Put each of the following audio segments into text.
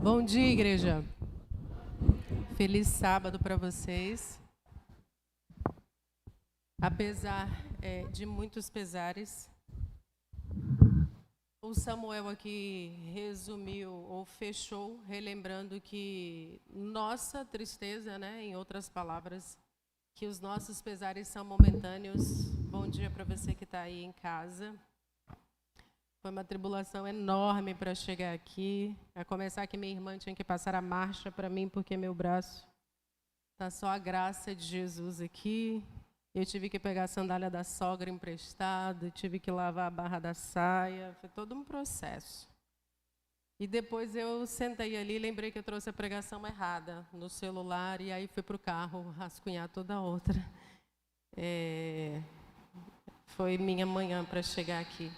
Bom dia, igreja. Feliz sábado para vocês. Apesar de muitos pesares, o Samuel aqui resumiu ou fechou, relembrando que nossa tristeza, em outras palavras, que os nossos pesares são momentâneos. Bom dia para você que está aí em casa. Foi uma tribulação enorme para chegar aqui. A começar que minha irmã tinha que passar a marcha para mim, porque meu braço está só a graça de Jesus aqui. Eu tive que pegar a sandália da sogra emprestada, tive que lavar a barra da saia. Foi todo um processo. E depois eu sentei ali e lembrei que eu trouxe a pregação errada no celular. E aí fui para o carro rascunhar toda a outra. Foi minha manhã para chegar aqui.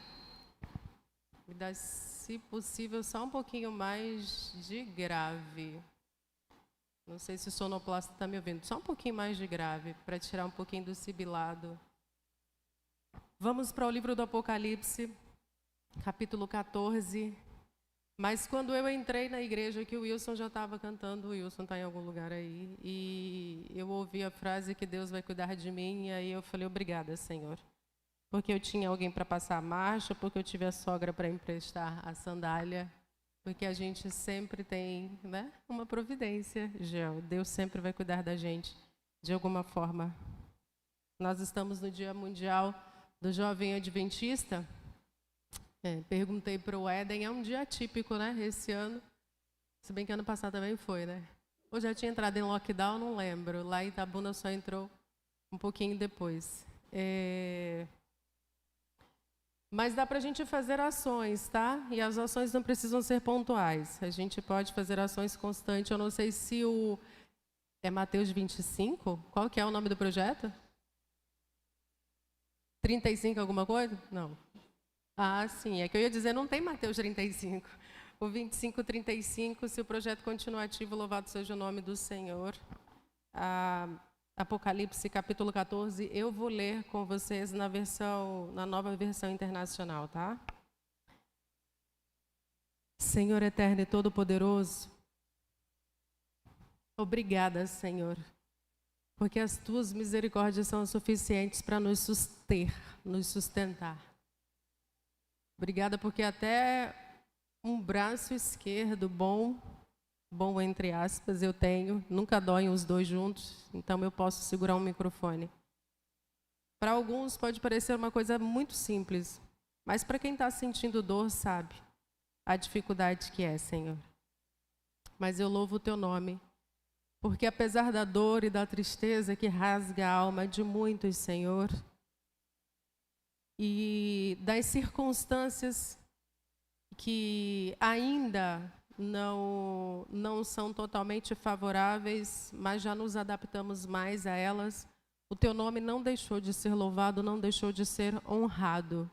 Me dá, se possível, só um pouquinho mais de grave. Não sei se o sonoplasta está me ouvindo. Só um pouquinho mais de grave, para tirar um pouquinho do sibilado. Vamos para o livro do Apocalipse, capítulo 14. Mas quando eu entrei na igreja, que o Wilson já estava cantando, o Wilson está em algum lugar aí, e eu ouvi a frase que Deus vai cuidar de mim, e aí eu falei, obrigada, Senhor. Porque eu tinha alguém para passar a marcha, porque eu tive a sogra para emprestar a sandália, porque a gente sempre tem, uma providência, Gel. Deus sempre vai cuidar da gente, de alguma forma. Nós estamos no Dia Mundial do Jovem Adventista. Perguntei para o Éden, é um dia atípico, esse ano. Se bem que ano passado também foi, Ou já tinha entrado em lockdown, não lembro. Lá em Itabuna só entrou um pouquinho depois. Mas dá para a gente fazer ações, tá? E as ações não precisam ser pontuais. A gente pode fazer ações constantes. Eu não sei se é Mateus 25? Qual que é o nome do projeto? 35 alguma coisa? Não. Ah, sim. É que eu ia dizer, não tem Mateus 35. O 25, 35, se o projeto continuar ativo, louvado seja o nome do Senhor. Apocalipse, capítulo 14, eu vou ler com vocês na nova versão internacional, tá? Senhor eterno e todo-poderoso, obrigada, Senhor, porque as tuas misericórdias são suficientes para nos sustentar. Obrigada porque até um braço esquerdo bom entre aspas, eu tenho, nunca doem os dois juntos, então eu posso segurar um microfone. Para alguns pode parecer uma coisa muito simples, mas para quem está sentindo dor, sabe a dificuldade que é, Senhor. Mas eu louvo o teu nome, porque apesar da dor e da tristeza que rasga a alma de muitos, Senhor, e das circunstâncias que ainda não são totalmente favoráveis, mas já nos adaptamos mais a elas. O teu nome não deixou de ser louvado, não deixou de ser honrado.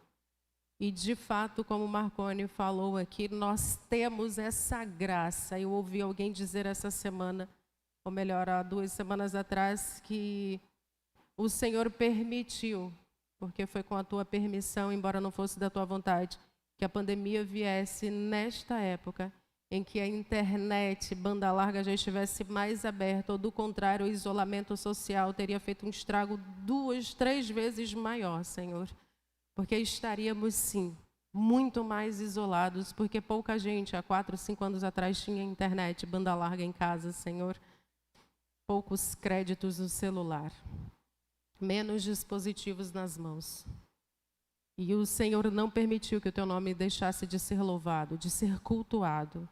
E, de fato, como Marconi falou aqui, nós temos essa graça. Eu ouvi alguém dizer essa semana, ou melhor, há 2 semanas atrás, que o Senhor permitiu, porque foi com a tua permissão, embora não fosse da tua vontade, que a pandemia viesse nesta época, em que a internet, banda larga, já estivesse mais aberta, ou do contrário, o isolamento social teria feito um estrago 2, 3 vezes maior, Senhor. Porque estaríamos, sim, muito mais isolados, porque pouca gente, há 4, 5 anos atrás, tinha internet, banda larga em casa, Senhor. Poucos créditos no celular, menos dispositivos nas mãos. E o Senhor não permitiu que o teu nome deixasse de ser louvado, de ser cultuado.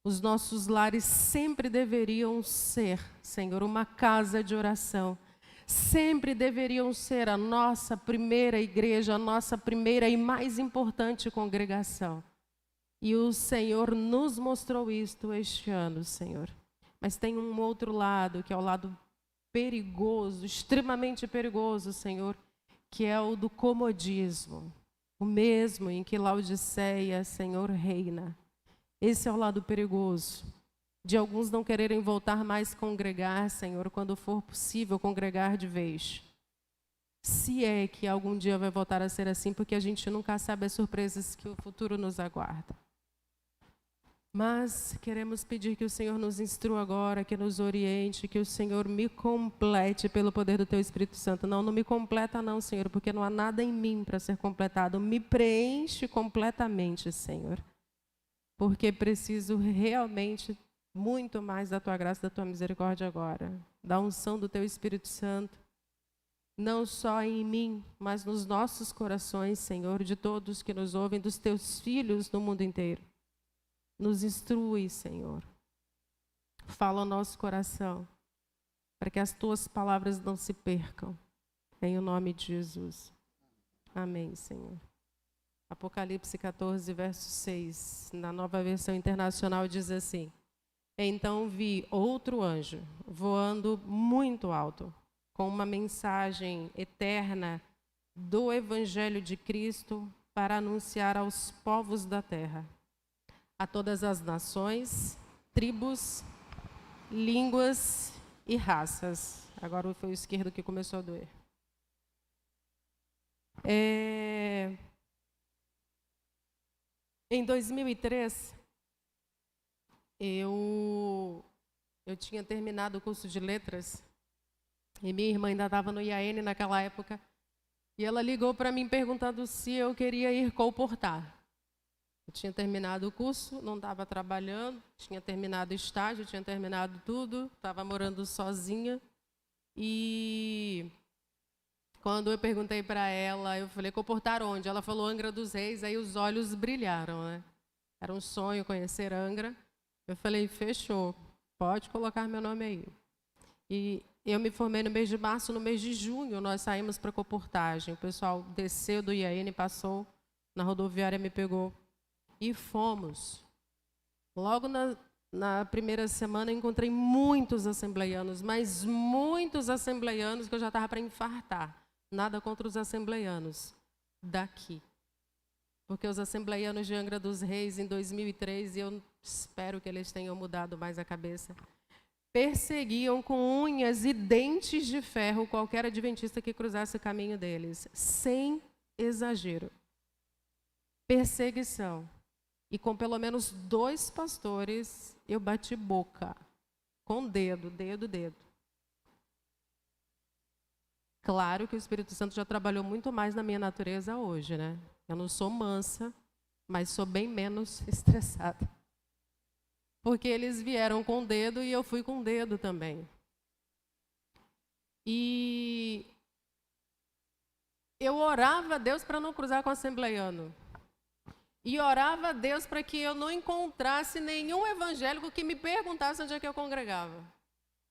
Os nossos lares sempre deveriam ser, Senhor, uma casa de oração. Sempre deveriam ser a nossa primeira igreja, a nossa primeira e mais importante congregação. E o Senhor nos mostrou isto este ano, Senhor. Mas tem um outro lado, que é o lado perigoso, extremamente perigoso, Senhor, que é o do comodismo, o mesmo em que Laodiceia, Senhor, reina. Esse é o lado perigoso, de alguns não quererem voltar mais congregar, Senhor, quando for possível congregar de vez. Se é que algum dia vai voltar a ser assim, porque a gente nunca sabe as surpresas que o futuro nos aguarda. Mas queremos pedir que o Senhor nos instrua agora, que nos oriente, que o Senhor me complete pelo poder do Teu Espírito Santo. Não me completa não, Senhor, porque não há nada em mim para ser completado. Me preenche completamente, Senhor, porque preciso realmente muito mais da Tua graça e da Tua misericórdia agora. Da unção do Teu Espírito Santo, não só em mim, mas nos nossos corações, Senhor, de todos que nos ouvem, dos Teus filhos no mundo inteiro. Nos instrui, Senhor. Fala ao nosso coração, para que as Tuas palavras não se percam. Em o nome de Jesus. Amém, Senhor. Apocalipse 14, verso 6, na Nova Versão Internacional, diz assim: Então vi outro anjo voando muito alto, com uma mensagem eterna do Evangelho de Cristo para anunciar aos povos da terra, a todas as nações, tribos, línguas e raças. Agora foi o esquerdo que começou a doer. Em 2003, eu tinha terminado o curso de letras e minha irmã ainda estava no IAN naquela época, e ela ligou para mim perguntando se eu queria ir colportar. Eu tinha terminado o curso, não estava trabalhando, tinha terminado o estágio, tinha terminado tudo, estava morando sozinha. E quando eu perguntei para ela, eu falei, colportar onde? Ela falou Angra dos Reis, aí os olhos brilharam, né? Era um sonho conhecer Angra. Eu falei, fechou, pode colocar meu nome aí. E eu me formei no mês de março, no mês de junho nós saímos para colportagem. O pessoal desceu do IAN, passou na rodoviária, me pegou. E fomos. Logo na primeira semana encontrei muitos assembleianos, mas muitos assembleianos que eu já estava para infartar. Nada contra os assembleianos daqui. Porque os assembleianos de Angra dos Reis em 2003, e eu espero que eles tenham mudado mais a cabeça, perseguiam com unhas e dentes de ferro qualquer adventista que cruzasse o caminho deles, sem exagero. Perseguição. E com pelo menos 2 pastores, eu bati boca, com dedo. Claro que o Espírito Santo já trabalhou muito mais na minha natureza hoje, né? Eu não sou mansa, mas sou bem menos estressada. Porque eles vieram com dedo e eu fui com dedo também. E eu orava a Deus para não cruzar com o assembleiano. E orava a Deus para que eu não encontrasse nenhum evangélico que me perguntasse onde é que eu congregava.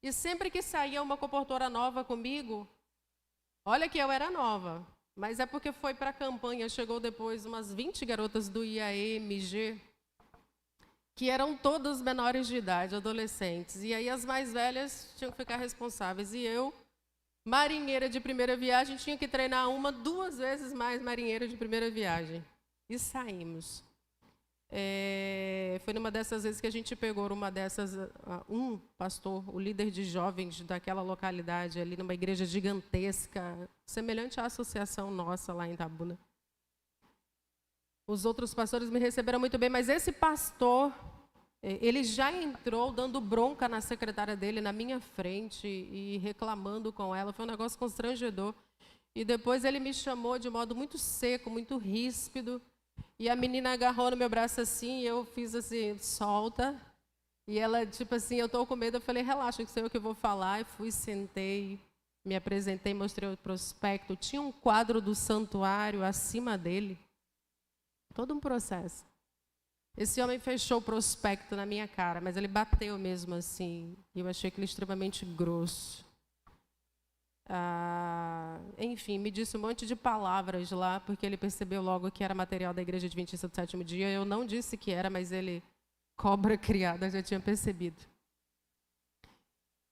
E sempre que saía uma comportora nova comigo, olha que eu era nova, mas é porque foi para a campanha, chegou depois umas 20 garotas do IAEMG, que eram todas menores de idade, adolescentes. E aí as mais velhas tinham que ficar responsáveis. E eu, marinheira de primeira viagem, tinha que treinar 2 vezes mais marinheira de primeira viagem. E saímos. Foi numa dessas vezes que a gente pegou um pastor, o líder de jovens daquela localidade, ali numa igreja gigantesca, semelhante à associação nossa lá em Itabuna. Os outros pastores me receberam muito bem, mas esse pastor, ele já entrou dando bronca na secretária dele, na minha frente, e reclamando com ela. Foi um negócio constrangedor. E depois ele me chamou de modo muito seco, muito ríspido. E a menina agarrou no meu braço assim, e eu fiz assim, solta. E ela, tipo assim, eu estou com medo. Eu falei, relaxa, que sou eu que vou falar. E fui, sentei, me apresentei, mostrei o prospecto. Tinha um quadro do santuário acima dele. Todo um processo. Esse homem fechou o prospecto na minha cara, mas ele bateu mesmo assim. E eu achei aquilo extremamente grosso. Enfim, me disse um monte de palavras lá, porque ele percebeu logo que era material da Igreja Adventista do Sétimo Dia. Eu não disse que era, mas ele, cobra criada, já tinha percebido.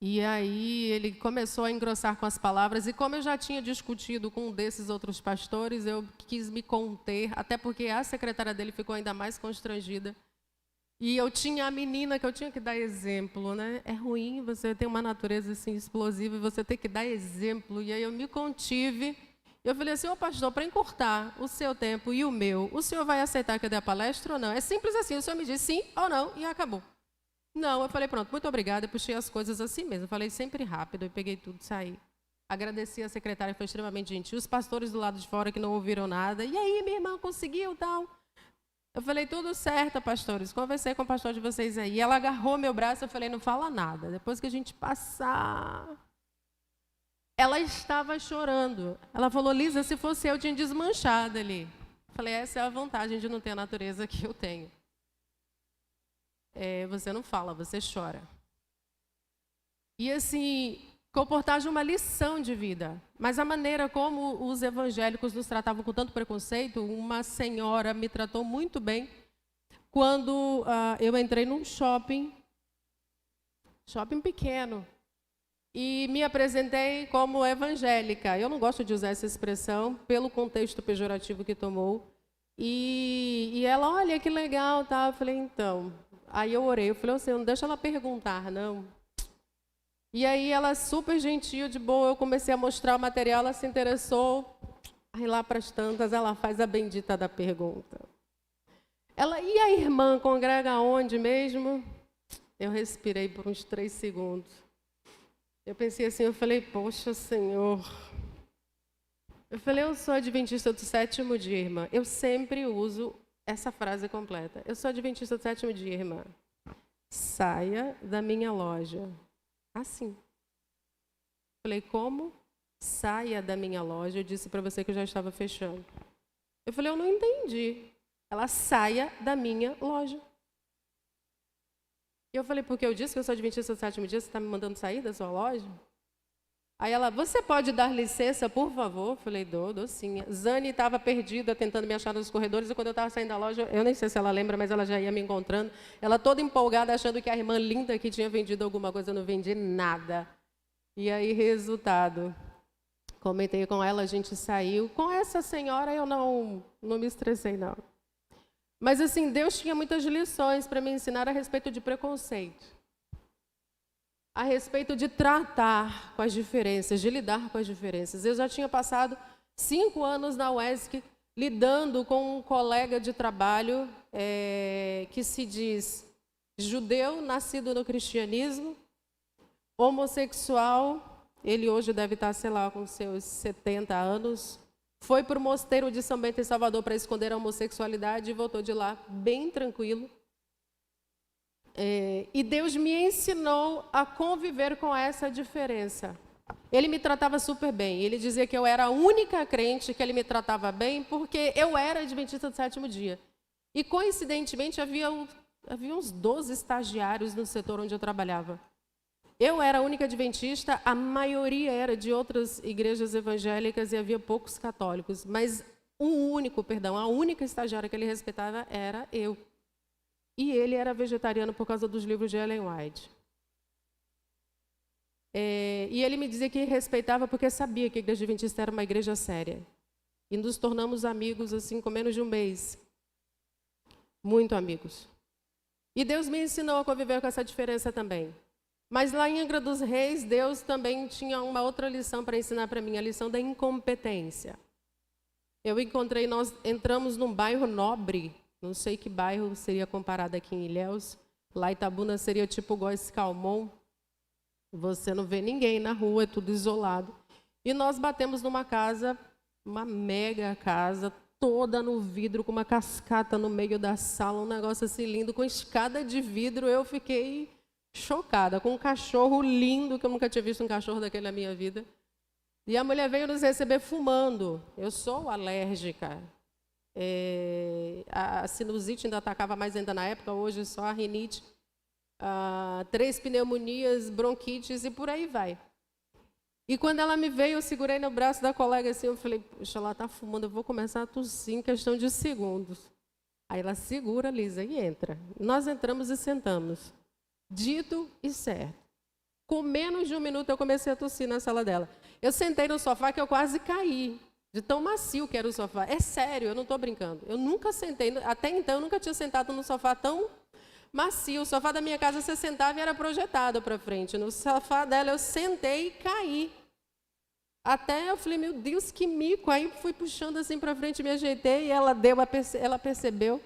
E aí ele começou a engrossar com as palavras, e como eu já tinha discutido com um desses outros pastores, eu quis me conter, até porque a secretária dele ficou ainda mais constrangida. E eu tinha a menina que eu tinha que dar exemplo, né? É ruim você ter uma natureza assim explosiva e você ter que dar exemplo. E aí eu me contive Eu falei assim, ô pastor, para encurtar o seu tempo e o meu, o senhor vai aceitar que eu dê a palestra ou não? É simples assim, o senhor me diz sim ou não e acabou. Não, eu falei, pronto, muito obrigada, eu puxei as coisas assim mesmo. Eu falei sempre rápido, eu peguei tudo e saí. Agradeci a secretária, foi extremamente gentil. Os pastores do lado de fora que não ouviram nada. E aí, minha irmã, conseguiu tal? Eu falei, tudo certo, pastores. Conversei com o pastor de vocês aí. E ela agarrou meu braço, eu falei, não fala nada. Depois que a gente passar... Ela estava chorando. Ela falou, Lisa, se fosse eu tinha desmanchado ali. Eu falei, essa é a vantagem de não ter a natureza que eu tenho. Você não fala, você chora. E assim, comportagem uma lição de vida. Mas a maneira como os evangélicos nos tratavam com tanto preconceito, uma senhora me tratou muito bem quando eu entrei num shopping pequeno, e me apresentei como evangélica. Eu não gosto de usar essa expressão pelo contexto pejorativo que tomou. E ela, olha que legal, tá? Eu falei, então... Aí eu orei, eu falei, Senhor, não deixa ela perguntar, não. E aí ela, super gentil, de boa, eu comecei a mostrar o material, ela se interessou. Aí lá para as tantas, ela faz a bendita da pergunta. Ela, e a irmã congrega onde mesmo? Eu respirei por uns 3 segundos. Eu pensei assim, eu falei, poxa, Senhor. Eu falei, eu sou adventista do 7º dia, irmã. Eu sempre uso essa frase completa. Eu sou adventista do 7º dia, irmã. Saia da minha loja. Assim. Falei, como? Saia da minha loja. Eu disse para você que eu já estava fechando. Eu falei, eu não entendi. Ela, saia da minha loja. E eu falei, porque eu disse que eu sou adventista do 7º dia, você está me mandando sair da sua loja? Aí ela, você pode dar licença, por favor? Eu falei, dou sim. Zane estava perdida, tentando me achar nos corredores, e quando eu estava saindo da loja, eu nem sei se ela lembra, mas ela já ia me encontrando. Ela toda empolgada, achando que a irmã linda que tinha vendido alguma coisa, eu não vendi nada. E aí, resultado, comentei com ela, a gente saiu. Com essa senhora, eu não me estressei, não. Mas, assim, Deus tinha muitas lições para me ensinar a respeito de preconceito. A respeito de tratar com as diferenças, de lidar com as diferenças. Eu já tinha passado 5 anos na UESC lidando com um colega de trabalho que se diz judeu, nascido no cristianismo, homossexual, ele hoje deve estar, sei lá, com seus 70 anos, foi para o mosteiro de São Bento em Salvador para esconder a homossexualidade e voltou de lá bem tranquilo. E Deus me ensinou a conviver com essa diferença. Ele me tratava super bem. Ele dizia que eu era a única crente que ele me tratava bem porque eu era adventista do 7º dia. E, coincidentemente, havia uns 12 estagiários no setor onde eu trabalhava. Eu era a única adventista, a maioria era de outras igrejas evangélicas e havia poucos católicos. Mas a única estagiária que ele respeitava era eu. E ele era vegetariano por causa dos livros de Ellen White. E ele me dizia que respeitava porque sabia que a Igreja Adventista era uma igreja séria. E nos tornamos amigos, assim, com menos de um mês. Muito amigos. E Deus me ensinou a conviver com essa diferença também. Mas lá em Angra dos Reis, Deus também tinha uma outra lição para ensinar para mim, a lição da incompetência. Nós entramos num bairro nobre. Não sei que bairro seria comparado aqui em Ilhéus. Lá Itabuna seria tipo Góes Calmon. Você não vê ninguém na rua, é tudo isolado. E nós batemos numa casa, uma mega casa, toda no vidro, com uma cascata no meio da sala, um negócio assim lindo, com escada de vidro. Eu fiquei chocada, com um cachorro lindo, que eu nunca tinha visto um cachorro daquele na minha vida. E a mulher veio nos receber fumando. Eu sou alérgica. A sinusite ainda atacava mais ainda na época, hoje só a rinite, 3 pneumonias, bronquites e por aí vai. E quando ela me veio, eu segurei no braço da colega assim, eu falei, puxa, ela está fumando, eu vou começar a tossir em questão de segundos. Aí ela segura, Lisa, e entra. Nós entramos e sentamos. Dito e certo. Com menos de 1 minuto eu comecei a tossir na sala dela. Eu sentei no sofá que eu quase caí. De tão macio que era o sofá. É sério, eu não estou brincando. Eu nunca sentei, até então eu nunca tinha sentado num sofá tão macio. O sofá da minha casa você sentava e era projetado para frente. No sofá dela eu sentei e caí. Até eu falei, meu Deus, que mico. Aí fui puxando assim para frente, me ajeitei e ela percebeu.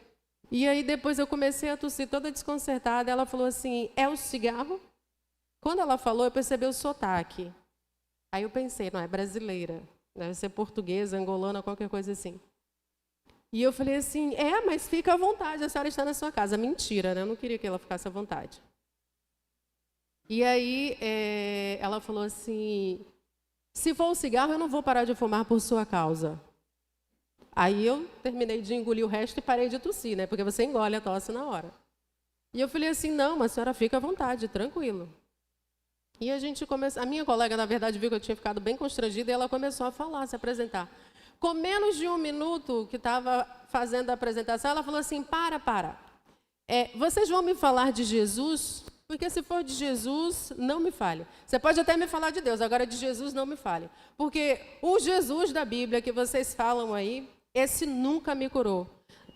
E aí depois eu comecei a tossir toda desconcertada. Ela falou assim, é o cigarro? Quando ela falou, eu percebi o sotaque. Aí eu pensei, não, é brasileira. Deve ser portuguesa, angolana, qualquer coisa assim. E eu falei assim, mas fica à vontade, a senhora está na sua casa. Mentira, né? Eu não queria que ela ficasse à vontade. E aí ela falou assim, se for o cigarro, eu não vou parar de fumar por sua causa. Aí eu terminei de engolir o resto e parei de tossir, né? Porque você engole a tosse na hora. E eu falei assim, não, mas a senhora fica à vontade, tranquilo. E a gente começou, a minha colega, na verdade, viu que eu tinha ficado bem constrangida e ela começou a falar, se apresentar. Com menos de 1 minuto que estava fazendo a apresentação, ela falou assim, para. Vocês vão me falar de Jesus? Porque se for de Jesus, não me fale. Você pode até me falar de Deus, agora de Jesus não me fale. Porque o Jesus da Bíblia que vocês falam aí, esse nunca me curou.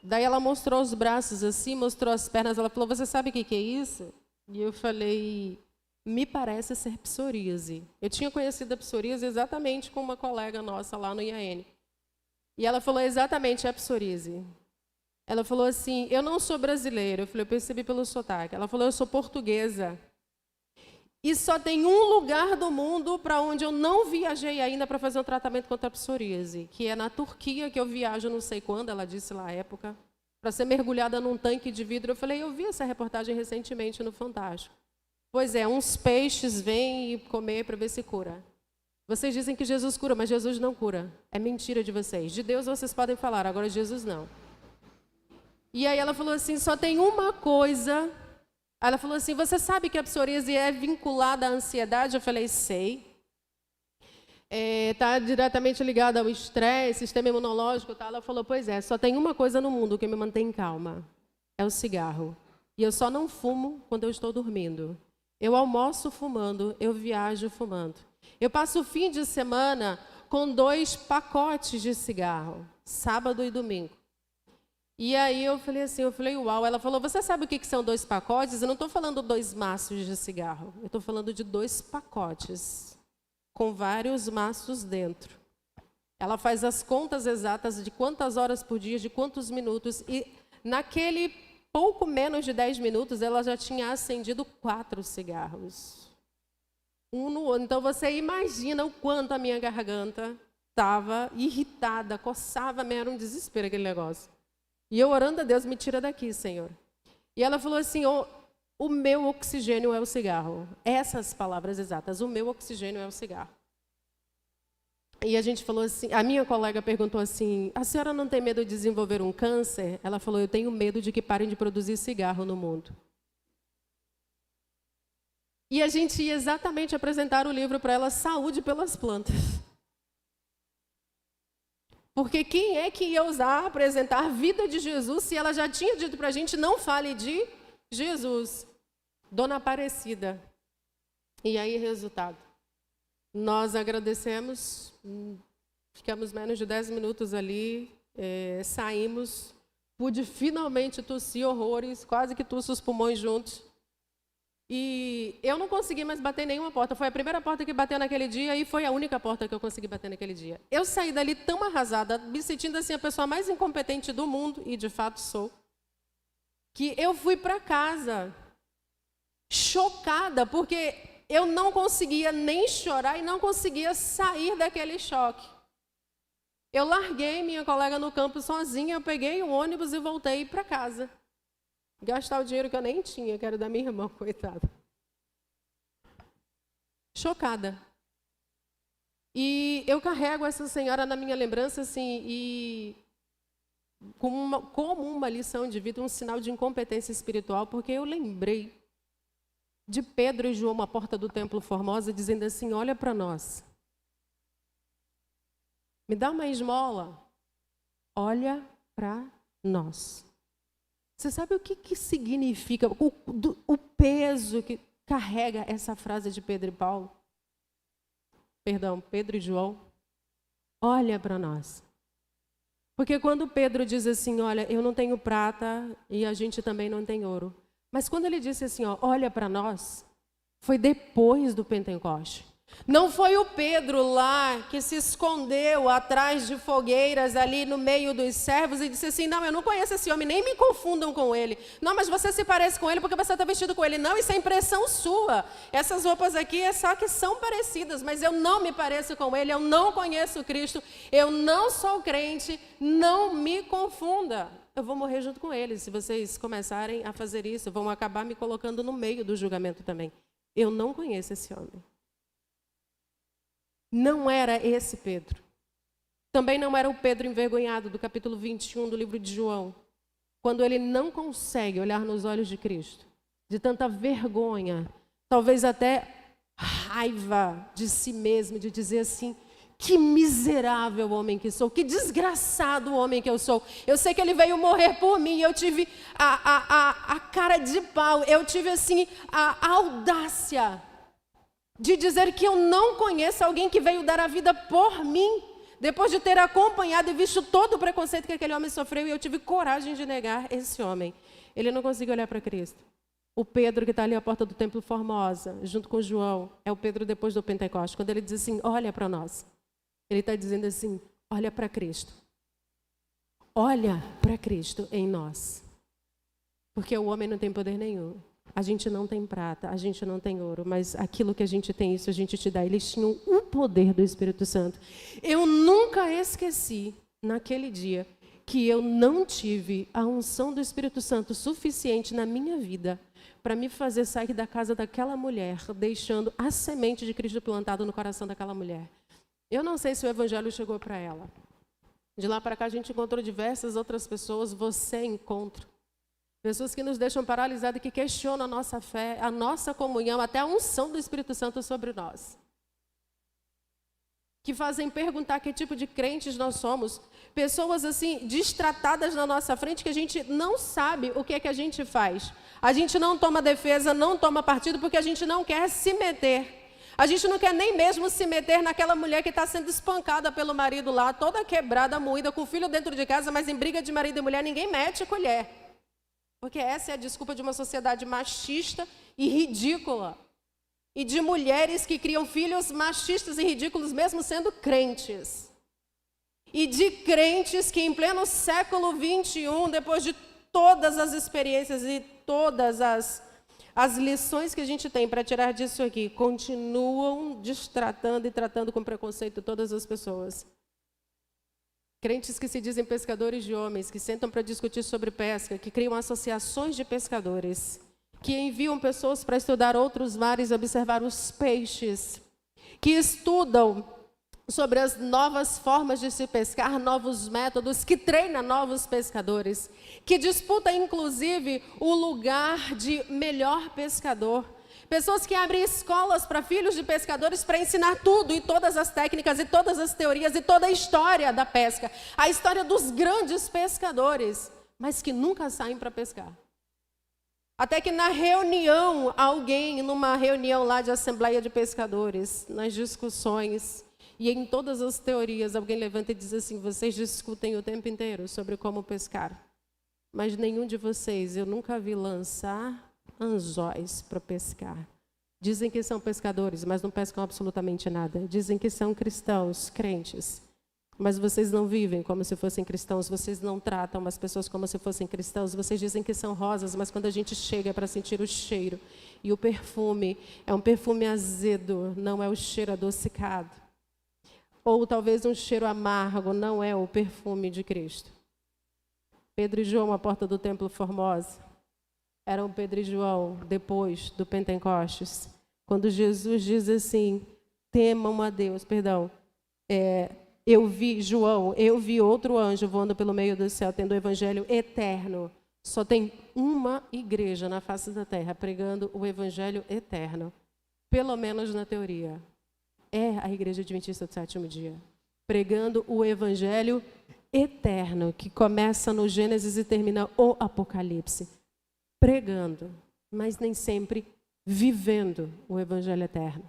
Daí ela mostrou os braços assim, mostrou as pernas, ela falou, você sabe o que é isso? E eu falei, me parece ser psoríase. Eu tinha conhecido a psoríase exatamente com uma colega nossa lá no IAN. E ela falou, exatamente, é psoríase. Ela falou assim, eu não sou brasileira. Eu falei, eu percebi pelo sotaque. Ela falou, eu sou portuguesa. E só tem um lugar do mundo para onde eu não viajei ainda para fazer um tratamento contra a psoríase, que é na Turquia, que eu viajo não sei quando, ela disse lá à época, para ser mergulhada num tanque de vidro. Eu falei, eu vi essa reportagem recentemente no Fantástico. Pois é, uns peixes vêm comer para ver se cura. Vocês dizem que Jesus cura, mas Jesus não cura. É mentira de vocês. De Deus vocês podem falar, agora de Jesus não. E aí ela falou assim, só tem uma coisa. Ela falou assim, você sabe que a psoríase é vinculada à ansiedade? Eu falei, sei. Está diretamente ligada ao estresse, sistema imunológico e tal. Ela falou, pois é, só tem uma coisa no mundo que me mantém calma. É o cigarro. E eu só não fumo quando eu estou dormindo. Eu almoço fumando, eu viajo fumando. Eu passo o fim de semana com 2 pacotes de cigarro, sábado e domingo. E aí eu falei, uau. Ela falou, você sabe o que são 2 pacotes? Eu não estou falando 2 maços de cigarro. Eu estou falando de 2 pacotes, com vários maços dentro. Ela faz as contas exatas de quantas horas por dia, de quantos minutos. E naquele pouco menos de 10 minutos, ela já tinha acendido 4 cigarros. Um no outro. Então você imagina o quanto a minha garganta estava irritada, coçava, era um desespero aquele negócio. E eu orando a Deus, me tira daqui, Senhor. E ela falou assim, o meu oxigênio é o cigarro. Essas palavras exatas, o meu oxigênio é o cigarro. E a gente falou assim, a minha colega perguntou assim, a senhora não tem medo de desenvolver um câncer? Ela falou, eu tenho medo de que parem de produzir cigarro no mundo. E a gente ia exatamente apresentar o livro para ela, Saúde pelas Plantas. Porque quem é que ia ousar apresentar a vida de Jesus se ela já tinha dito para a gente, não fale de Jesus? Dona Aparecida. E aí, resultado. Nós agradecemos, ficamos menos de 10 minutos ali, saímos, pude finalmente tossir horrores, quase que tosse os pulmões juntos. E eu não consegui mais bater nenhuma porta. Foi a primeira porta que bateu naquele dia e foi a única porta que eu consegui bater naquele dia. Eu saí dali tão arrasada, me sentindo assim a pessoa mais incompetente do mundo, e de fato sou, que eu fui para casa chocada, porque eu não conseguia nem chorar e não conseguia sair daquele choque. Eu larguei minha colega no campo sozinha, eu peguei o ônibus e voltei para casa. Gastar o dinheiro que eu nem tinha, que era da minha irmã, coitada. Chocada. E eu carrego essa senhora na minha lembrança, assim, e como uma lição de vida, um sinal de incompetência espiritual, porque eu lembrei de Pedro e João, à porta do Templo Formosa, dizendo assim, olha para nós. Me dá uma esmola. Olha para nós. Você sabe o que significa, o peso que carrega essa frase de Pedro e Paulo? Perdão, Pedro e João. Olha para nós. Porque quando Pedro diz assim, olha, eu não tenho prata e a gente também não tem ouro. Mas quando ele disse assim, olha para nós, foi depois do Pentecoste. Não foi o Pedro lá que se escondeu atrás de fogueiras ali no meio dos servos e disse assim, não, eu não conheço esse homem, nem me confundam com ele. Não, mas você se parece com ele porque você está vestido com ele. Não, isso é impressão sua. Essas roupas aqui é só que são parecidas, mas eu não me pareço com ele, eu não conheço Cristo, eu não sou crente, não me confunda. Eu vou morrer junto com ele. Se vocês começarem a fazer isso, vão acabar me colocando no meio do julgamento também. Eu não conheço esse homem. Não era esse Pedro. Também não era o Pedro envergonhado do capítulo 21 do livro de João. Quando ele não consegue olhar nos olhos de Cristo, de tanta vergonha, talvez até raiva de si mesmo, de dizer assim, que miserável homem que sou, que desgraçado homem que eu sou. Eu sei que ele veio morrer por mim, eu tive a cara de pau, eu tive assim a audácia de dizer que eu não conheço alguém que veio dar a vida por mim, depois de ter acompanhado e visto todo o preconceito que aquele homem sofreu, e eu tive coragem de negar esse homem. Ele não conseguiu olhar para Cristo. O Pedro que está ali à porta do Templo Formosa, junto com João, é o Pedro depois do Pentecostes, quando ele diz assim, olha para nós. Ele está dizendo assim, olha para Cristo. Olha para Cristo em nós. Porque o homem não tem poder nenhum. A gente não tem prata, a gente não tem ouro, mas aquilo que a gente tem, isso a gente te dá. Eles tinham o poder do Espírito Santo. Eu nunca esqueci, naquele dia, que eu não tive a unção do Espírito Santo suficiente na minha vida para me fazer sair da casa daquela mulher, deixando a semente de Cristo plantado no coração daquela mulher. Eu não sei se o Evangelho chegou para ela. De lá para cá a gente encontrou diversas outras pessoas, você encontra. Pessoas que nos deixam paralisadas, que questionam a nossa fé, a nossa comunhão, até a unção do Espírito Santo sobre nós. Que fazem perguntar que tipo de crentes nós somos. Pessoas assim, destratadas na nossa frente, que a gente não sabe o que é que a gente faz. A gente não toma defesa, não toma partido, porque a gente não quer se meter. A gente não quer nem mesmo se meter naquela mulher que está sendo espancada pelo marido lá, toda quebrada, moída, com o filho dentro de casa, mas em briga de marido e mulher ninguém mete colher. Porque essa é a desculpa de uma sociedade machista e ridícula. E de mulheres que criam filhos machistas e ridículos, mesmo sendo crentes. E de crentes que em pleno século 21, depois de todas as experiências e todas as lições que a gente tem para tirar disso aqui, continuam destratando e tratando com preconceito todas as pessoas. Crentes que se dizem pescadores de homens, que sentam para discutir sobre pesca, que criam associações de pescadores, que enviam pessoas para estudar outros mares e observar os peixes, que estudam sobre as novas formas de se pescar, novos métodos, que treinam novos pescadores, que disputam inclusive o lugar de melhor pescador. Pessoas que abrem escolas para filhos de pescadores para ensinar tudo e todas as técnicas e todas as teorias e toda a história da pesca. A história dos grandes pescadores, mas que nunca saem para pescar. Até que na reunião, alguém, numa reunião lá de assembleia de pescadores, nas discussões e em todas as teorias, alguém levanta e diz assim, vocês discutem o tempo inteiro sobre como pescar, mas nenhum de vocês eu nunca vi lançar anzóis para pescar. Dizem que são pescadores, mas não pescam absolutamente nada. Dizem que são cristãos, crentes, mas vocês não vivem como se fossem cristãos, vocês não tratam as pessoas como se fossem cristãos, vocês dizem que são rosas, mas quando a gente chega para sentir o cheiro, e o perfume é um perfume azedo, não é o cheiro adocicado. Ou talvez um cheiro amargo, não é o perfume de Cristo. Pedro e João, à porta do Templo Formosa, eram Pedro e João, depois do Pentecostes, quando Jesus diz assim, temam a Deus, eu vi outro anjo voando pelo meio do céu, tendo o evangelho eterno. Só tem uma igreja na face da terra pregando o evangelho eterno, pelo menos na teoria. É a igreja adventista do sétimo dia, pregando o evangelho eterno, que começa no Gênesis e termina o Apocalipse. Pregando, mas nem sempre vivendo o evangelho eterno.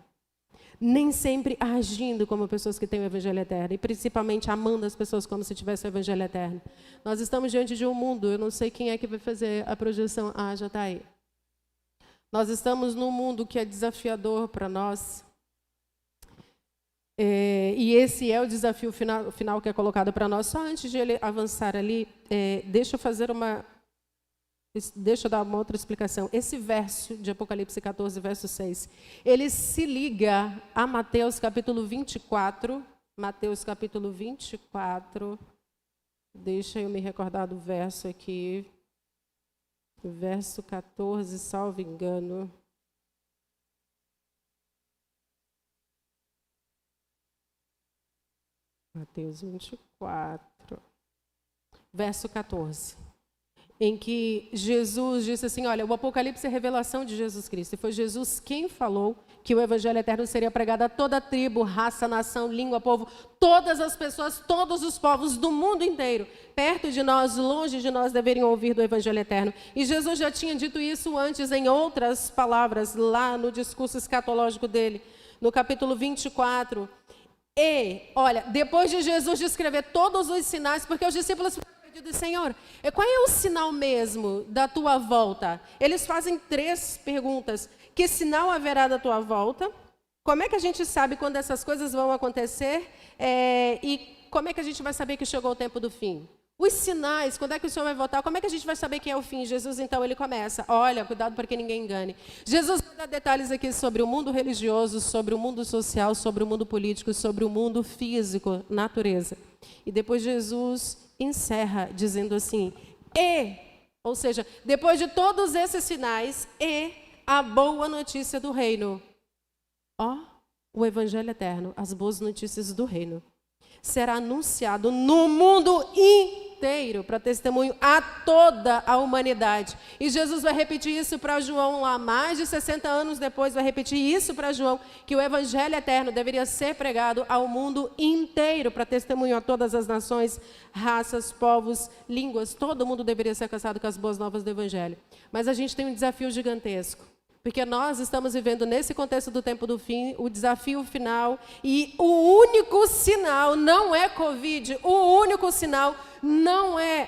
Nem sempre agindo como pessoas que têm o evangelho eterno, e principalmente amando as pessoas como se tivesse o evangelho eterno. Nós estamos diante de um mundo, eu não sei quem é que vai fazer a projeção, já está aí. Nós estamos num mundo que é desafiador para nós, E esse é o desafio final que é colocado para nós. Só antes de ele avançar ali, deixa eu dar uma outra explicação. Esse verso de Apocalipse 14, verso 6, ele se liga a Mateus capítulo 24. Mateus capítulo 24. Deixa eu me recordar do verso aqui. Verso 14, salvo engano. Mateus 24, verso 14, em que Jesus disse assim, olha, o Apocalipse é a revelação de Jesus Cristo, e foi Jesus quem falou que o Evangelho eterno seria pregado a toda tribo, raça, nação, língua, povo, todas as pessoas, todos os povos do mundo inteiro, perto de nós, longe de nós, deveriam ouvir do Evangelho eterno. E Jesus já tinha dito isso antes em outras palavras, lá no discurso escatológico dele, no capítulo 24, olha, depois de Jesus descrever todos os sinais, porque os discípulos ficaram perdidos, Senhor, qual é o sinal mesmo da tua volta? Eles fazem 3 perguntas. Que sinal haverá da tua volta? Como é que a gente sabe quando essas coisas vão acontecer? E como é que a gente vai saber que chegou o tempo do fim? Os sinais, quando é que o Senhor vai voltar? Como é que a gente vai saber que é o fim? Jesus, então, ele começa. Olha, cuidado para que ninguém engane. Jesus vai dar detalhes aqui sobre o mundo religioso, sobre o mundo social, sobre o mundo político, sobre o mundo físico, natureza. E depois Jesus encerra dizendo assim, ou seja, depois de todos esses sinais, a boa notícia do reino. O Evangelho eterno, as boas notícias do reino, será anunciado no mundo inteiro para testemunho a toda a humanidade. E Jesus vai repetir isso para João lá, mais de 60 anos depois, vai repetir isso para João, que o Evangelho eterno deveria ser pregado ao mundo inteiro para testemunho a todas as nações, raças, povos, línguas, todo mundo deveria ser alcançado com as boas novas do Evangelho. Mas a gente tem um desafio gigantesco. Porque nós estamos vivendo nesse contexto do tempo do fim, o desafio final, e o único sinal não é Covid, o único sinal não é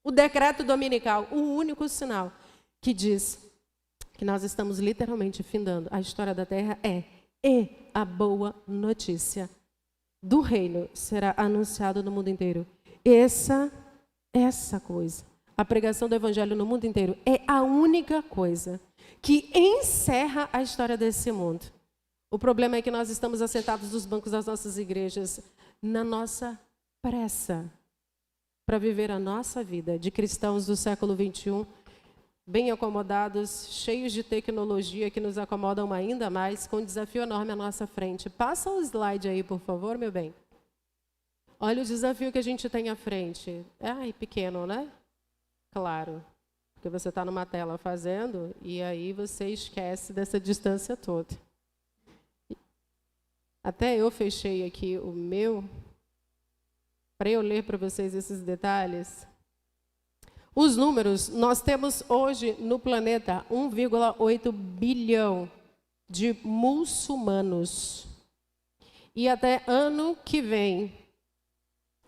o decreto dominical, o único sinal que diz que nós estamos literalmente findando a história da Terra e a boa notícia do reino será anunciado no mundo inteiro. Essa coisa. A pregação do Evangelho no mundo inteiro é a única coisa que encerra a história desse mundo. O problema é que nós estamos assentados nos bancos das nossas igrejas, na nossa pressa para viver a nossa vida de cristãos do século XXI, bem acomodados, cheios de tecnologia que nos acomodam ainda mais, com um desafio enorme à nossa frente. Passa o slide aí, por favor, meu bem. Olha o desafio que a gente tem à frente. Pequeno, né? Claro, porque você está numa tela fazendo e aí você esquece dessa distância toda. Até eu fechei aqui o meu, para eu ler para vocês esses detalhes. Os números, nós temos hoje no planeta 1,8 bilhão de muçulmanos. E até ano que vem,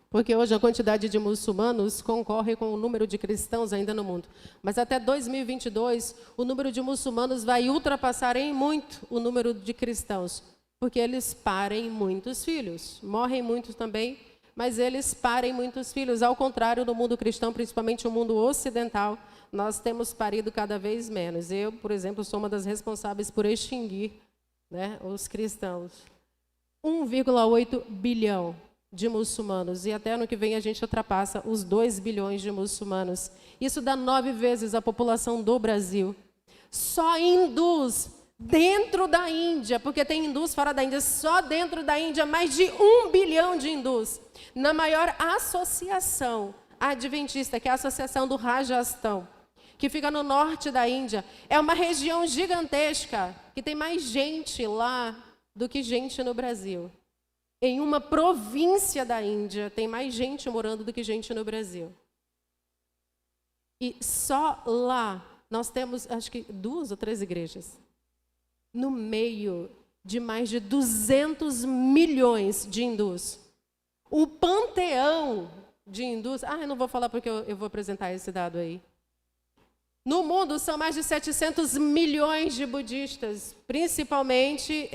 porque hoje a quantidade de muçulmanos concorre com o número de cristãos ainda no mundo. Mas até 2022, o número de muçulmanos vai ultrapassar em muito o número de cristãos. Porque eles parem muitos filhos. Morrem muitos também, mas eles parem muitos filhos. Ao contrário do mundo cristão, principalmente o mundo ocidental, nós temos parido cada vez menos. Eu, por exemplo, sou uma das responsáveis por extinguir, os cristãos. 1,8 bilhão de muçulmanos, e até ano que vem a gente ultrapassa os 2 bilhões de muçulmanos. Isso dá 9 vezes a população do Brasil. Só hindus dentro da Índia, porque tem hindus fora da Índia, só dentro da Índia, mais de 1 bilhão de hindus. Na maior associação adventista, que é a Associação do Rajastão, que fica no norte da Índia, é uma região gigantesca, que tem mais gente lá do que gente no Brasil. Em uma província da Índia, tem mais gente morando do que gente no Brasil. E só lá, nós temos, acho que 2 ou 3 igrejas, no meio de mais de 200 milhões de hindus. O panteão de hindus, eu não vou falar porque eu vou apresentar esse dado aí. No mundo, são mais de 700 milhões de budistas, principalmente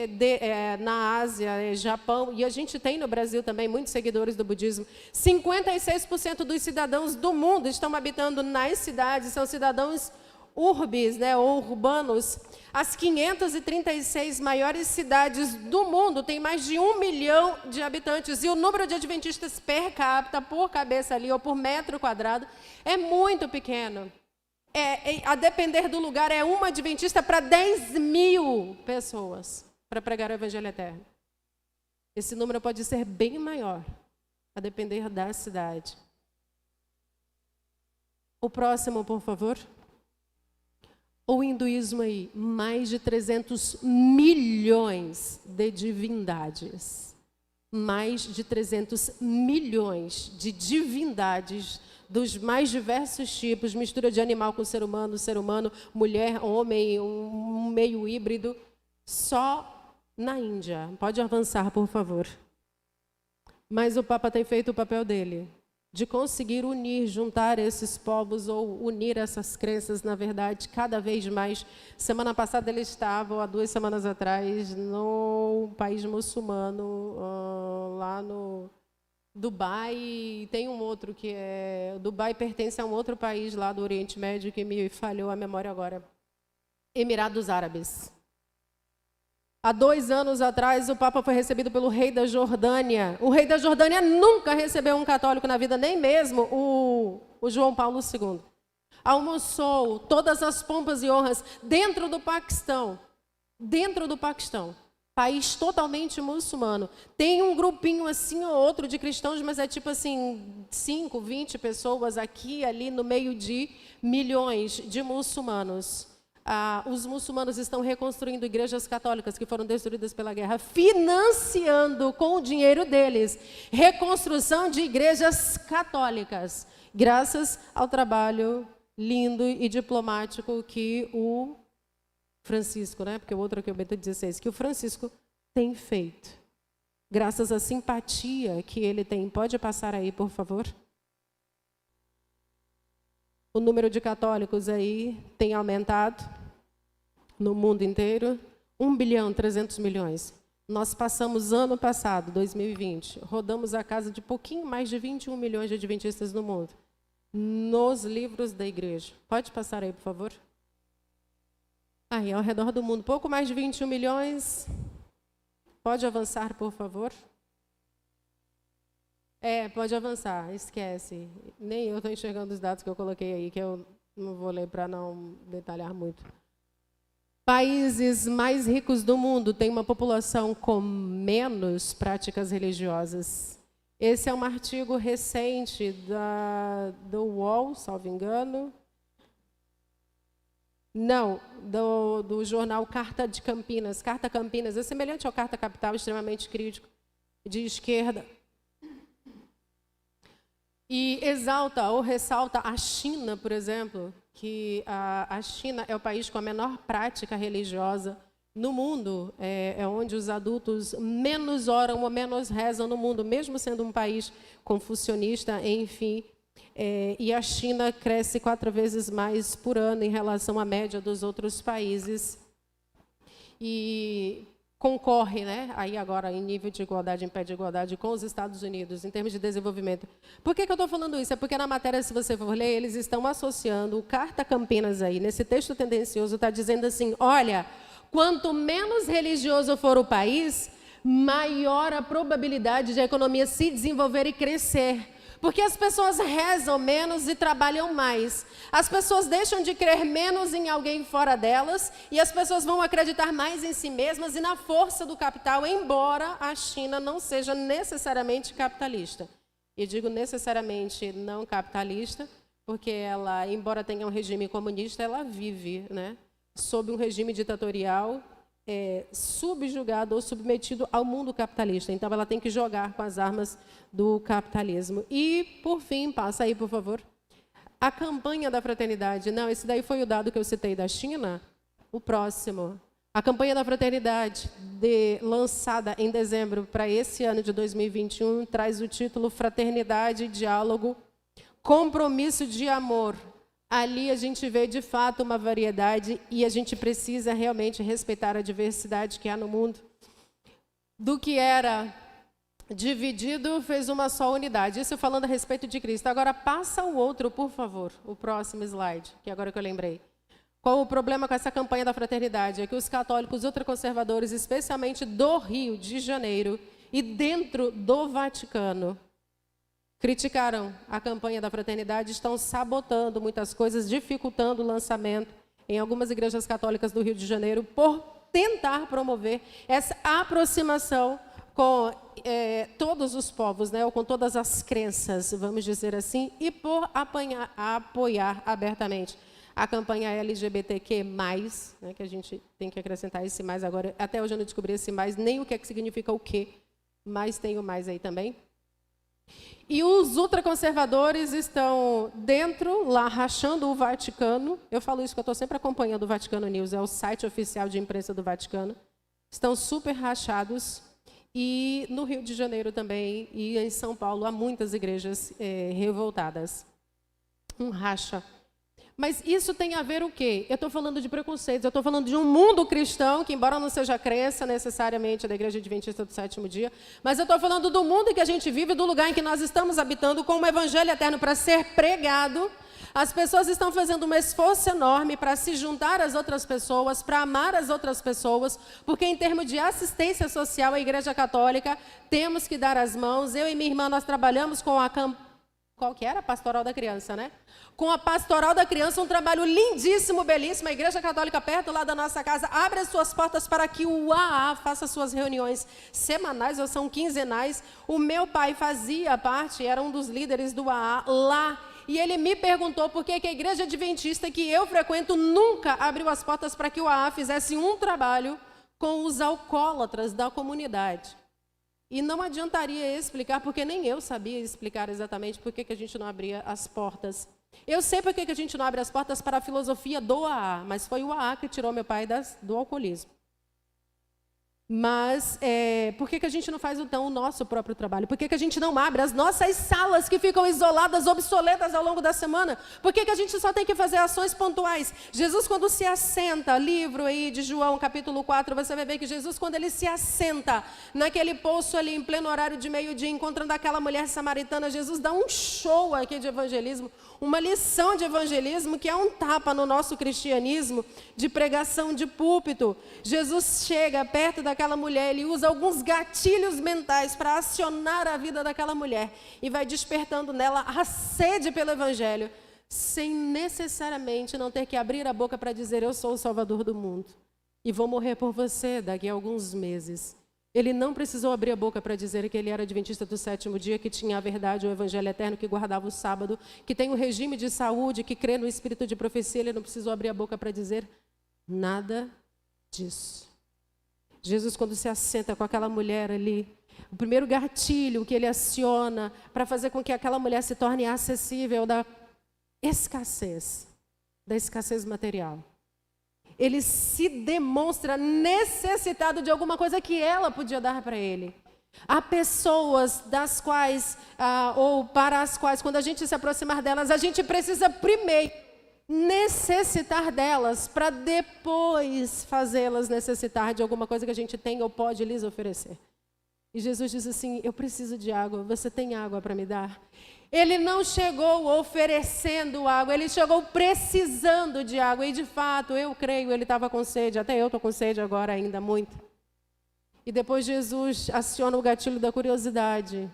na Ásia, Japão, e a gente tem no Brasil também muitos seguidores do budismo. 56% dos cidadãos do mundo estão habitando nas cidades, são cidadãos urbis, né, ou urbanos. As 536 maiores cidades do mundo têm mais de 1 milhão de habitantes, e o número de adventistas per capita, por cabeça ali, ou por metro quadrado, é muito pequeno. A depender do lugar, é uma adventista para 10.000 pessoas para pregar o evangelho eterno. Esse número pode ser bem maior, a depender da cidade. O próximo, por favor. O hinduísmo aí, mais de 300 milhões de divindades. Mais de 300 milhões de divindades dos mais diversos tipos, mistura de animal com ser humano, mulher, homem, um meio híbrido, só na Índia. Pode avançar, por favor. Mas o Papa tem feito o papel dele, de conseguir unir, juntar esses povos ou unir essas crenças, na verdade, cada vez mais. Semana passada ele estava, ou há 2 semanas atrás, no país muçulmano, lá no Dubai, e tem um outro que é... Dubai pertence a um outro país lá do Oriente Médio, que me falhou a memória agora. Emirados Árabes. Há 2 anos atrás, o Papa foi recebido pelo rei da Jordânia. O rei da Jordânia nunca recebeu um católico na vida, nem mesmo o João Paulo II. Almoçou todas as pompas e honras dentro do Paquistão. Dentro do Paquistão. País totalmente muçulmano. Tem um grupinho assim ou outro de cristãos, mas é tipo assim, 5, 20 pessoas aqui, ali, no meio de milhões de muçulmanos. Os muçulmanos estão reconstruindo igrejas católicas que foram destruídas pela guerra, financiando com o dinheiro deles reconstrução de igrejas católicas, graças ao trabalho lindo e diplomático que o Francisco, né? Porque o outro aqui é o Bento XVI, que o Francisco tem feito. Graças à simpatia que ele tem. Pode passar aí, por favor? O número de católicos aí tem aumentado no mundo inteiro. 1.300.000.000. Nós passamos ano passado, 2020, rodamos a casa de pouquinho mais de 21 milhões de adventistas no mundo. Nos livros da igreja. Pode passar aí, por favor? Aí, ao redor do mundo, pouco mais de 21 milhões. Pode avançar, por favor? Pode avançar, esquece. Nem eu estou enxergando os dados que eu coloquei aí, que eu não vou ler para não detalhar muito. Países mais ricos do mundo têm uma população com menos práticas religiosas. Esse é um artigo recente do UOL, salvo engano. Não, do jornal Carta de Campinas. Carta Campinas é semelhante ao Carta Capital, extremamente crítico, de esquerda. E exalta ou ressalta a China, por exemplo, que a China é o país com a menor prática religiosa no mundo, é onde os adultos menos oram ou menos rezam no mundo, mesmo sendo um país confucionista, enfim. E a China cresce 4 vezes mais por ano em relação à média dos outros países. E concorre, né, aí agora em nível de igualdade, em pé de igualdade com os Estados Unidos, em termos de desenvolvimento. Por que eu estou falando isso? É porque na matéria, se você for ler, eles estão associando o Carta Campinas aí, nesse texto tendencioso, está dizendo assim, olha, quanto menos religioso for o país, maior a probabilidade de a economia se desenvolver e crescer. Porque as pessoas rezam menos e trabalham mais. As pessoas deixam de crer menos em alguém fora delas e as pessoas vão acreditar mais em si mesmas e na força do capital, embora a China não seja necessariamente capitalista. E digo necessariamente não capitalista, porque ela, embora tenha um regime comunista, ela vive, né, sob um regime ditatorial, subjugado ou submetido ao mundo capitalista. Então, ela tem que jogar com as armas do capitalismo. E, por fim, passa aí, por favor. A campanha da fraternidade. Não, esse daí foi o dado que eu citei da China. O próximo. A campanha da fraternidade, lançada em dezembro para esse ano de 2021, traz o título Fraternidade, Diálogo, Compromisso de Amor, ali a gente vê de fato uma variedade e a gente precisa realmente respeitar a diversidade que há no mundo. Do que era dividido, fez uma só unidade. Isso falando a respeito de Cristo. Agora passa o outro, por favor, o próximo slide, que agora que eu lembrei. Qual o problema com essa campanha da fraternidade? É que os católicos ultraconservadores, especialmente do Rio de Janeiro e dentro do Vaticano, criticaram a campanha da fraternidade, estão sabotando muitas coisas, dificultando o lançamento em algumas igrejas católicas do Rio de Janeiro por tentar promover essa aproximação com todos os povos, né, ou com todas as crenças, vamos dizer assim, e por apoiar abertamente a campanha LGBTQ+, né, que a gente tem que acrescentar esse mais agora. Até hoje eu não descobri esse mais, nem o que é que significa o quê, mas tem o mais aí também. E os ultraconservadores estão dentro, lá, rachando o Vaticano. Eu falo isso que eu estou sempre acompanhando o Vaticano News, é o site oficial de imprensa do Vaticano. Estão super rachados. E no Rio de Janeiro também, e em São Paulo, há muitas igrejas revoltadas. Um racha. Mas isso tem a ver o quê? Eu estou falando de preconceitos, eu estou falando de um mundo cristão, que embora não seja crença necessariamente da Igreja Adventista do Sétimo Dia, mas eu estou falando do mundo em que a gente vive, do lugar em que nós estamos habitando, com o Evangelho eterno para ser pregado. As pessoas estão fazendo um esforço enorme para se juntar às outras pessoas, para amar as outras pessoas, porque em termos de assistência social, a Igreja Católica, temos que dar as mãos. Eu e minha irmã, nós trabalhamos com a qual que era? A Pastoral da Criança, né? Com a Pastoral da Criança, um trabalho lindíssimo, belíssimo. A Igreja Católica, perto lá da nossa casa, abre as suas portas para que o AA faça suas reuniões semanais ou são quinzenais. O meu pai fazia parte, era um dos líderes do AA lá. E ele me perguntou por que a Igreja Adventista que eu frequento nunca abriu as portas para que o AA fizesse um trabalho com os alcoólatras da comunidade. E não adiantaria explicar, porque nem eu sabia explicar exatamente por que a gente não abria as portas. Eu sei por que a gente não abre as portas para a filosofia do AA, mas foi o AA que tirou meu pai do alcoolismo. Mas por que a gente não faz, então, o nosso próprio trabalho? Por que a gente não abre as nossas salas que ficam isoladas, obsoletas ao longo da semana? Por que a gente só tem que fazer ações pontuais? Jesus, quando se assenta, livro aí de João, capítulo 4, você vai ver que Jesus, quando ele se assenta naquele poço ali, em pleno horário de meio-dia, encontrando aquela mulher samaritana, Jesus dá um show aqui de evangelismo, uma lição de evangelismo que é um tapa no nosso cristianismo de pregação de púlpito. Jesus chega perto daquela mulher, ele usa alguns gatilhos mentais para acionar a vida daquela mulher e vai despertando nela a sede pelo evangelho, sem necessariamente não ter que abrir a boca para dizer: eu sou o Salvador do mundo e vou morrer por você daqui a alguns meses. Ele não precisou abrir a boca para dizer que ele era adventista do sétimo dia, que tinha a verdade, o evangelho eterno, que guardava o sábado, que tem um regime de saúde, que crê no espírito de profecia. Ele não precisou abrir a boca para dizer nada disso. Jesus, quando se assenta com aquela mulher ali, o primeiro gatilho que ele aciona para fazer com que aquela mulher se torne acessível da escassez material. Ele se demonstra necessitado de alguma coisa que ela podia dar para ele. Há pessoas das quais, ou para as quais, quando a gente se aproximar delas, a gente precisa primeiro necessitar delas, para depois fazê-las necessitar de alguma coisa que a gente tem ou pode lhes oferecer. E Jesus diz assim: eu preciso de água, você tem água para me dar? Ele não chegou oferecendo água, ele chegou precisando de água. E de fato, eu creio, ele estava com sede, até eu estou com sede agora ainda muito. E depois Jesus aciona o gatilho da curiosidade.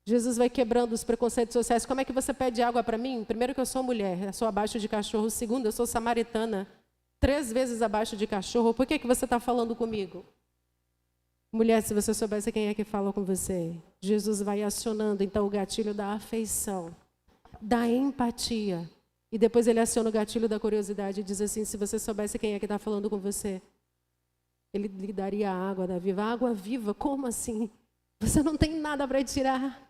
Jesus vai quebrando os preconceitos sociais. Como é que você pede água para mim? Primeiro, que eu sou mulher, eu sou abaixo de cachorro. Segundo, eu sou samaritana, 3 vezes abaixo de cachorro. Por que você está falando comigo? Mulher, se você soubesse quem é que fala com você. Jesus vai acionando, então, o gatilho da afeição, da empatia. E depois ele aciona o gatilho da curiosidade e diz assim: se você soubesse quem é que está falando com você, ele lhe daria a água da viva. Água viva? Como assim? Você não tem nada para tirar.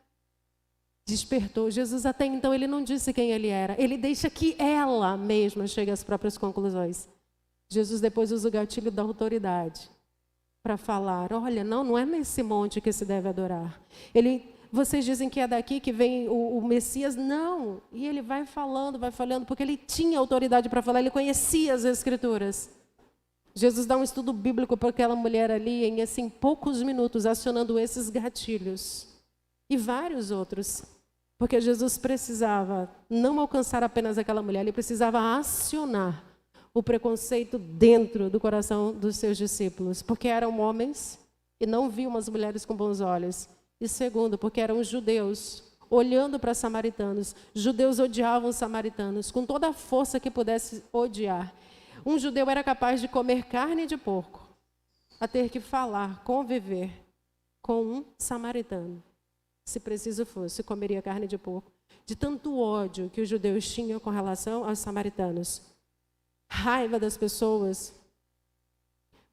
Despertou. Jesus até então ele não disse quem ele era. Ele deixa que ela mesma chegue às próprias conclusões. Jesus depois usa o gatilho da autoridade. para falar, olha, não é nesse monte que se deve adorar. Vocês dizem que é daqui que vem o Messias? Não. E ele vai falando, porque ele tinha autoridade para falar, ele conhecia as Escrituras. Jesus dá um estudo bíblico para aquela mulher ali em assim, poucos minutos, acionando esses gatilhos. E vários outros. Porque Jesus precisava não alcançar apenas aquela mulher, ele precisava acionar o preconceito dentro do coração dos seus discípulos. Porque eram homens e não viam as mulheres com bons olhos. E segundo, porque eram judeus, olhando para samaritanos. Judeus odiavam os samaritanos, com toda a força que pudesse odiar. Um judeu era capaz de comer carne de porco, a ter que falar, conviver com um samaritano. Se preciso fosse, comeria carne de porco. De tanto ódio que os judeus tinham com relação aos samaritanos. Raiva das pessoas.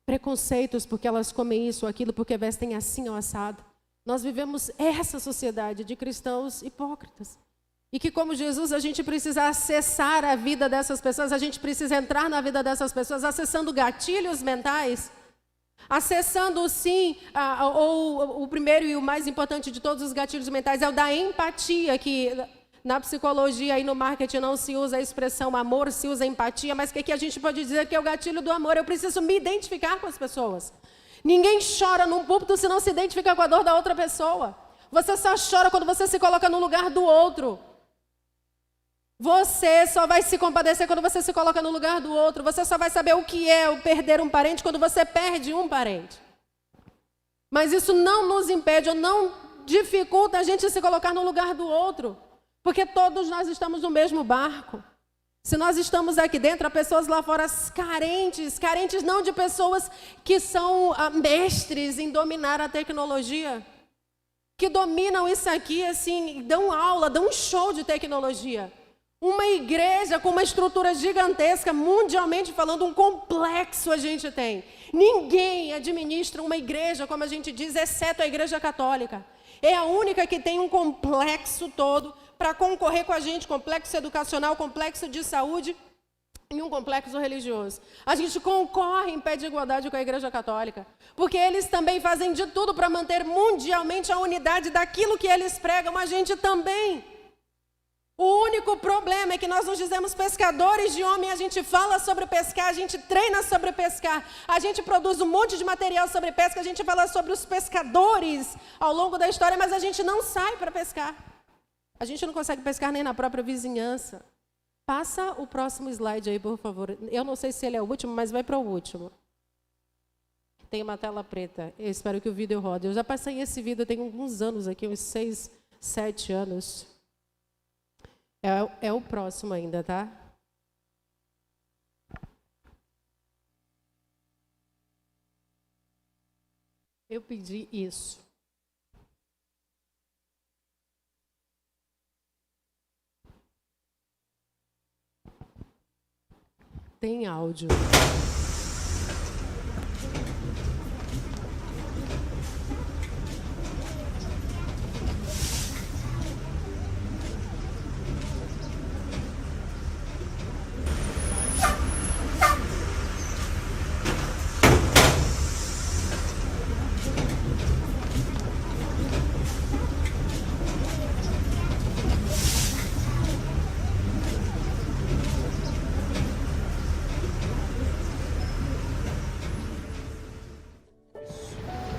Preconceitos porque elas comem isso ou aquilo, porque vestem assim ou assado. Nós vivemos essa sociedade de cristãos hipócritas. E que, como Jesus, a gente precisa acessar a vida dessas pessoas, a gente precisa entrar na vida dessas pessoas, acessando gatilhos mentais, acessando, sim, o primeiro e o mais importante de todos os gatilhos mentais é o da empatia, que na psicologia e no marketing não se usa a expressão amor, se usa empatia, mas que aqui a gente pode dizer que é o gatilho do amor. Eu preciso me identificar com as pessoas. Ninguém chora num púlpito se não se identifica com a dor da outra pessoa. Você só chora quando você se coloca no lugar do outro. Você só vai se compadecer quando você se coloca no lugar do outro. Você só vai saber o que é o perder um parente quando você perde um parente. Mas isso não nos impede ou não dificulta a gente se colocar no lugar do outro. Porque todos nós estamos no mesmo barco. Se nós estamos aqui dentro, há pessoas lá fora carentes não de pessoas que são mestres em dominar a tecnologia, que dominam isso aqui, assim, dão aula, dão um show de tecnologia. Uma igreja com uma estrutura gigantesca, mundialmente falando, um complexo a gente tem. Ninguém administra uma igreja, como a gente diz, exceto a Igreja Católica. É a única que tem um complexo todo para concorrer com a gente, complexo educacional, complexo de saúde e um complexo religioso. A gente concorre em pé de igualdade com a Igreja Católica, porque eles também fazem de tudo para manter mundialmente a unidade daquilo que eles pregam, a gente também. O único problema é que nós nos dizemos pescadores de homem, a gente fala sobre pescar, a gente treina sobre pescar, a gente produz um monte de material sobre pesca, a gente fala sobre os pescadores ao longo da história, mas a gente não sai para pescar. A gente não consegue pescar nem na própria vizinhança. Passa o próximo slide aí, por favor. Eu não sei se ele é o último, mas vai para o último. Tem uma tela preta. Eu espero que o vídeo rode. Eu já passei esse vídeo, tem alguns anos aqui, uns 6, 7 anos. É o próximo ainda, tá? Eu pedi isso. Tem áudio.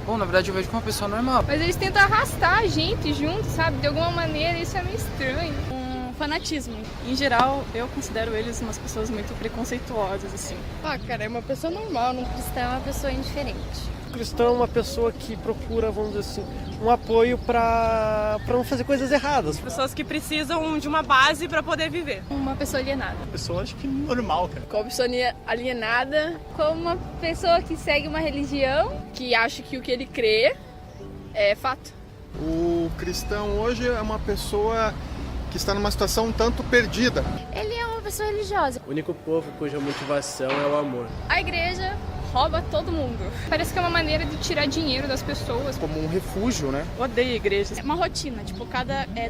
Bom, na verdade eu vejo como uma pessoa normal. Mas eles tentam arrastar a gente junto, sabe? De alguma maneira, isso é meio estranho. Um fanatismo. Em geral, eu considero eles umas pessoas muito preconceituosas, assim. Ah, cara, é uma pessoa normal, não cristão é uma pessoa indiferente. O cristão é uma pessoa que procura, vamos dizer assim, um apoio para não fazer coisas erradas. Pessoas que precisam de uma base para poder viver. Uma pessoa alienada. Pessoa, acho que normal, cara. Como pessoa alienada. Como uma pessoa que segue uma religião. Que acha que o que ele crê é fato. O cristão hoje é uma pessoa que está numa situação um tanto perdida. Ele é uma pessoa religiosa. O único povo cuja motivação é o amor. A igreja rouba todo mundo. Parece que é uma maneira de tirar dinheiro das pessoas. Como um refúgio, né? Odeio igrejas. É uma rotina, tipo,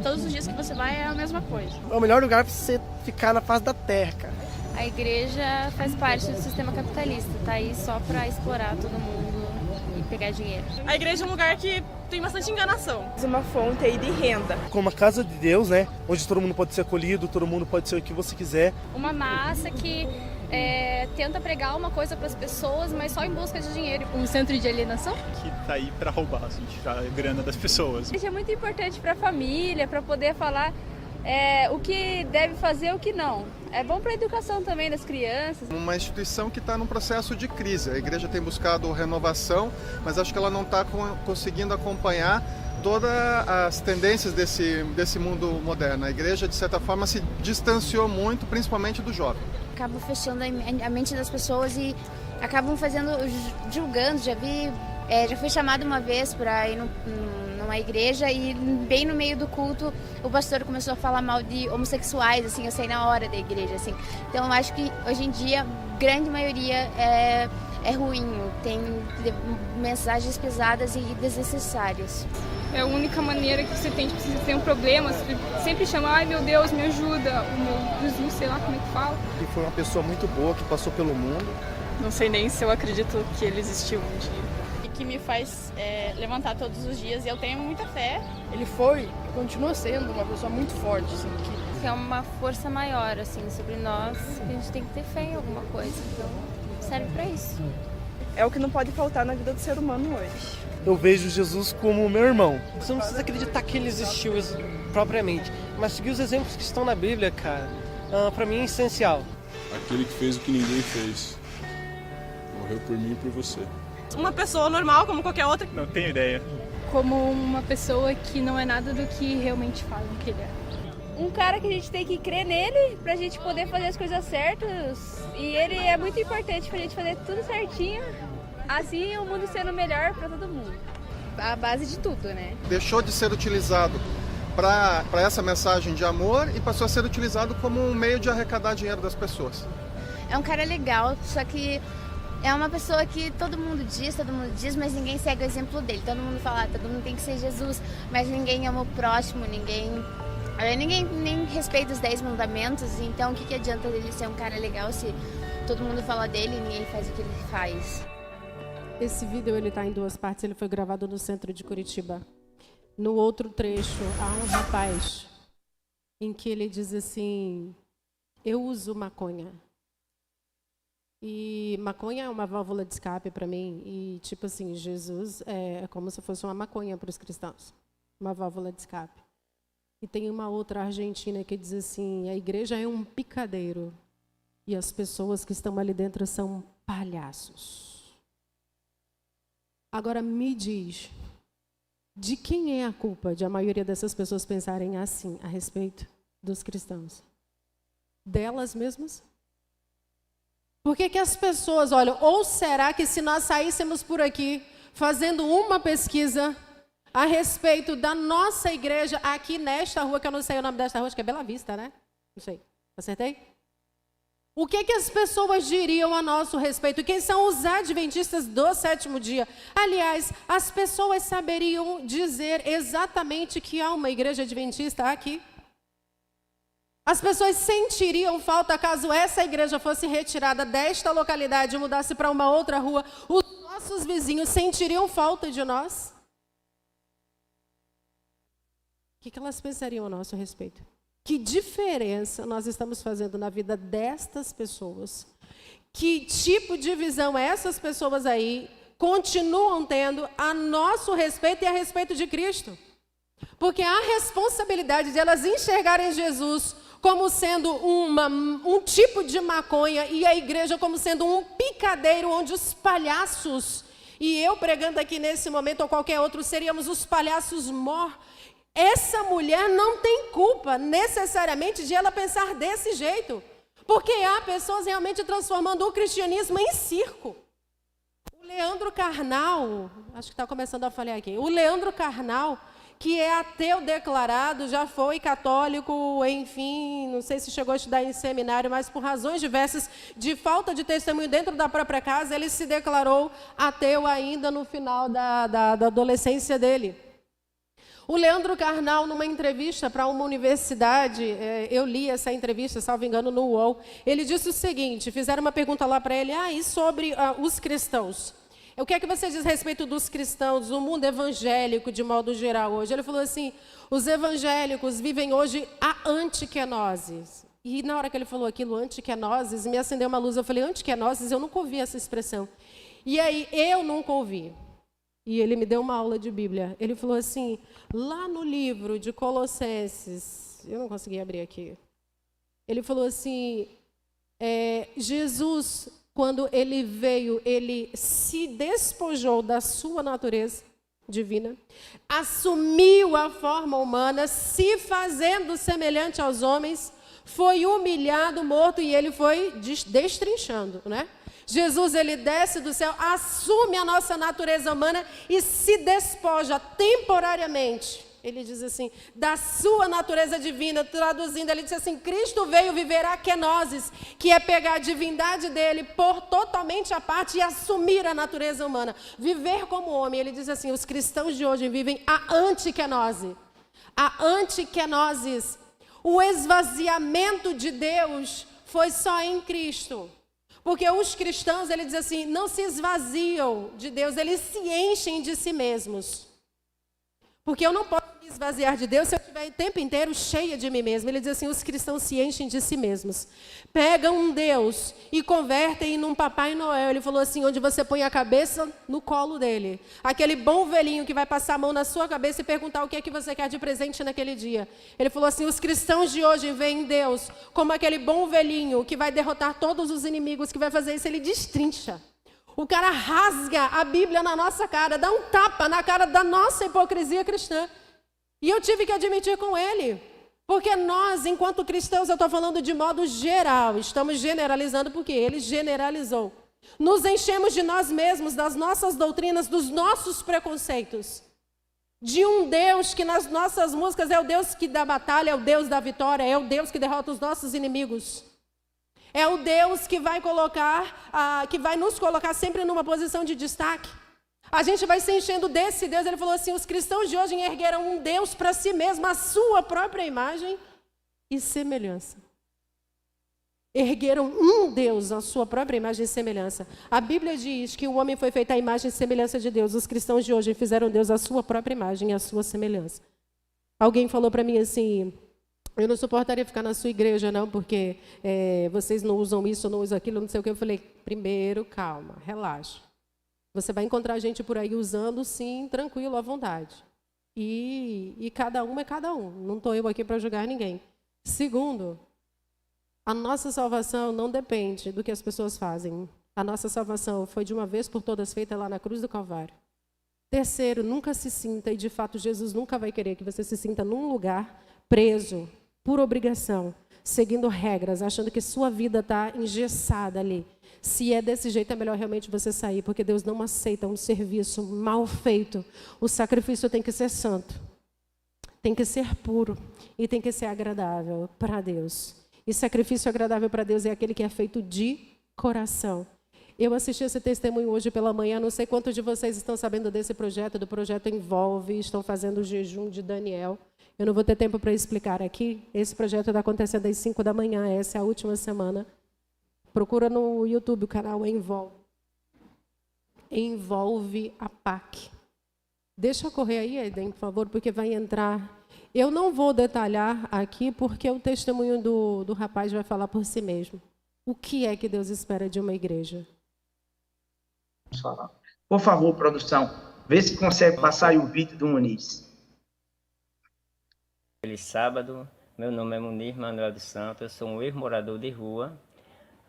todos os dias que você vai é a mesma coisa. É o melhor lugar para você ficar na face da terra, cara. A igreja faz parte do sistema capitalista, tá aí só para explorar todo mundo pegar dinheiro. A igreja é um lugar que tem bastante enganação. Uma fonte aí de renda. Como a casa de Deus, né? Onde todo mundo pode ser acolhido, todo mundo pode ser o que você quiser. Uma massa que tenta pregar uma coisa para as pessoas, mas só em busca de dinheiro. Um centro de alienação? Que tá aí para roubar, assim, tirar a grana das pessoas. Isso é muito importante para a família, para poder falar o que deve fazer e o que não. É bom para a educação também das crianças. Uma instituição que está num processo de crise. A igreja tem buscado renovação, mas acho que ela não está conseguindo acompanhar todas as tendências desse mundo moderno. A igreja, de certa forma, se distanciou muito, principalmente do jovem. Acabam fechando a mente das pessoas e acabam julgando. Já fui chamada uma vez para ir numa igreja e bem no meio do culto o pastor começou a falar mal de homossexuais, assim, eu saí na hora da igreja, assim. Então eu acho que hoje em dia a grande maioria é ruim, tem mensagens pesadas e desnecessárias. É a única maneira que você tem, tipo, se você tem um problema, você sempre chama, ai meu Deus, me ajuda, o meu Jesus, sei lá como é que fala. E foi uma pessoa muito boa que passou pelo mundo. Não sei nem se eu acredito que ele existiu um dia. E que me faz levantar todos os dias e eu tenho muita fé. Ele foi e continua sendo uma pessoa muito forte, assim, que é uma força maior, assim, sobre nós, que a gente tem que ter fé em alguma coisa, então serve para isso. É o que não pode faltar na vida do ser humano hoje. Eu vejo Jesus como meu irmão. Você não precisa acreditar que ele existiu propriamente, mas seguir os exemplos que estão na Bíblia, cara, pra mim é essencial. Aquele que fez o que ninguém fez. Morreu por mim e por você. Uma pessoa normal, como qualquer outra. Não tenho ideia. Como uma pessoa que não é nada do que realmente falam que ele é. Um cara que a gente tem que crer nele pra gente poder fazer as coisas certas. E ele é muito importante pra gente fazer tudo certinho. Assim o mundo sendo melhor pra todo mundo. A base de tudo, né? Deixou de ser utilizado para essa mensagem de amor e passou a ser utilizado como um meio de arrecadar dinheiro das pessoas. É um cara legal, só que é uma pessoa que todo mundo diz, mas ninguém segue o exemplo dele. Todo mundo fala, todo mundo tem que ser Jesus, mas ninguém ama o próximo, ninguém nem respeita os 10 mandamentos. Então o que adianta dele ser um cara legal se todo mundo fala dele e ninguém faz o que ele faz? Esse vídeo ele está em 2 partes, ele foi gravado no centro de Curitiba. No outro trecho, há um rapaz em que ele diz assim, eu uso maconha. E maconha é uma válvula de escape para mim. E tipo assim, Jesus é como se fosse uma maconha para os cristãos. Uma válvula de escape. E tem uma outra argentina que diz assim, a igreja é um picadeiro. E as pessoas que estão ali dentro são palhaços. Agora me diz, de quem é a culpa de a maioria dessas pessoas pensarem assim a respeito dos cristãos? Delas mesmas? Por que as pessoas olham, ou será que se nós saíssemos por aqui fazendo uma pesquisa a respeito da nossa igreja aqui nesta rua, que eu não sei o nome desta rua, acho que é Bela Vista, né? Não sei, acertei? O que as pessoas diriam a nosso respeito? Quem são os adventistas do 7º dia? Aliás, as pessoas saberiam dizer exatamente que há uma igreja adventista aqui? As pessoas sentiriam falta caso essa igreja fosse retirada desta localidade e mudasse para uma outra rua? Os nossos vizinhos sentiriam falta de nós? O que elas pensariam a nosso respeito? Que diferença nós estamos fazendo na vida destas pessoas? Que tipo de visão essas pessoas aí continuam tendo a nosso respeito e a respeito de Cristo? Porque há a responsabilidade de elas enxergarem Jesus como sendo um tipo de maconha e a igreja como sendo um picadeiro onde os palhaços, e eu pregando aqui nesse momento ou qualquer outro, seríamos os palhaços mor. Essa mulher não tem culpa necessariamente de ela pensar desse jeito, porque há pessoas realmente transformando o cristianismo em circo. O Leandro Carnal, acho que está começando a falhar aqui, o Leandro Carnal, que é ateu declarado, já foi católico, enfim, não sei se chegou a estudar em seminário, mas por razões diversas de falta de testemunho dentro da própria casa, ele se declarou ateu ainda no final da adolescência dele. O Leandro Carnal, numa entrevista para uma universidade, eu li essa entrevista, salvo engano, no UOL, ele disse o seguinte, fizeram uma pergunta lá para ele, e sobre os cristãos? O que é que você diz a respeito dos cristãos, do mundo evangélico de modo geral hoje? Ele falou assim, os evangélicos vivem hoje a antiquenoses. E na hora que ele falou aquilo, antiquenoses, me acendeu uma luz. Eu falei, antiquenoses, eu nunca ouvi essa expressão. E aí, eu nunca ouvi. E ele me deu uma aula de Bíblia. Ele falou assim, lá no livro de Colossenses, eu não consegui abrir aqui. Ele falou assim, Jesus, quando ele veio, ele se despojou da sua natureza divina, assumiu a forma humana, se fazendo semelhante aos homens, foi humilhado, morto e ele foi destrinchando, né? Jesus, ele desce do céu, assume a nossa natureza humana e se despoja temporariamente. Ele diz assim, da sua natureza divina, traduzindo, ele diz assim, Cristo veio viver a kenosis, que é pegar a divindade dele, pôr totalmente à parte e assumir a natureza humana, viver como homem. Ele diz assim, os cristãos de hoje vivem a antikenose, a antikenosis. O esvaziamento de Deus foi só em Cristo. Porque os cristãos, ele diz assim, não se esvaziam de Deus, eles se enchem de si mesmos. Porque eu não posso me esvaziar de Deus se eu estiver o tempo inteiro cheia de mim mesma. Ele diz assim, os cristãos se enchem de si mesmos. Pegam um Deus e convertem num Papai Noel. Ele falou assim, onde você põe a cabeça no colo dele. Aquele bom velhinho que vai passar a mão na sua cabeça e perguntar o que é que você quer de presente naquele dia. Ele falou assim, os cristãos de hoje veem Deus como aquele bom velhinho que vai derrotar todos os inimigos, que vai fazer isso, ele destrincha. O cara rasga a Bíblia na nossa cara, dá um tapa na cara da nossa hipocrisia cristã. E eu tive que admitir com ele. Porque nós, enquanto cristãos, eu estou falando de modo geral, estamos generalizando porque ele generalizou. Nos enchemos de nós mesmos, das nossas doutrinas, dos nossos preconceitos. De um Deus que nas nossas músicas é o Deus que dá batalha, é o Deus da vitória, é o Deus que derrota os nossos inimigos. É o Deus que vai que vai nos colocar sempre numa posição de destaque. A gente vai se enchendo desse Deus. Ele falou assim, os cristãos de hoje ergueram um Deus para si mesmo, a sua própria imagem e semelhança. Ergueram um Deus, a sua própria imagem e semelhança. A Bíblia diz que o homem foi feito à imagem e semelhança de Deus. Os cristãos de hoje fizeram Deus a sua própria imagem e a sua semelhança. Alguém falou para mim assim, eu não suportaria ficar na sua igreja, não, porque vocês não usam isso, não usam aquilo, não sei o que. Eu falei, primeiro, calma, relaxa. Você vai encontrar gente por aí usando, sim, tranquilo, à vontade. E cada um é cada um. Não estou eu aqui para julgar ninguém. Segundo, a nossa salvação não depende do que as pessoas fazem. A nossa salvação foi de uma vez por todas feita lá na cruz do Calvário. Terceiro, nunca se sinta, e de fato Jesus nunca vai querer que você se sinta num lugar preso, por obrigação, seguindo regras, achando que sua vida está engessada ali. Se é desse jeito, é melhor realmente você sair, porque Deus não aceita um serviço mal feito. O sacrifício tem que ser santo, tem que ser puro e tem que ser agradável para Deus. E sacrifício agradável para Deus é aquele que é feito de coração. Eu assisti esse testemunho hoje pela manhã, não sei quantos de vocês estão sabendo desse projeto, do projeto Envolve, estão fazendo o jejum de Daniel. Eu não vou ter tempo para explicar aqui. Esse projeto está acontecendo às 5 da manhã, essa é a última semana. Procura no YouTube o canal Envolve. Envolve a PAC. Deixa eu correr aí, Eden, por favor, porque vai entrar. Eu não vou detalhar aqui, porque o testemunho do rapaz vai falar por si mesmo. O que é que Deus espera de uma igreja? Por favor, produção, vê se consegue passar aí o vídeo do Muniz. Feliz sábado, meu nome é Muniz Manuel dos Santos, eu sou um ex-morador de rua.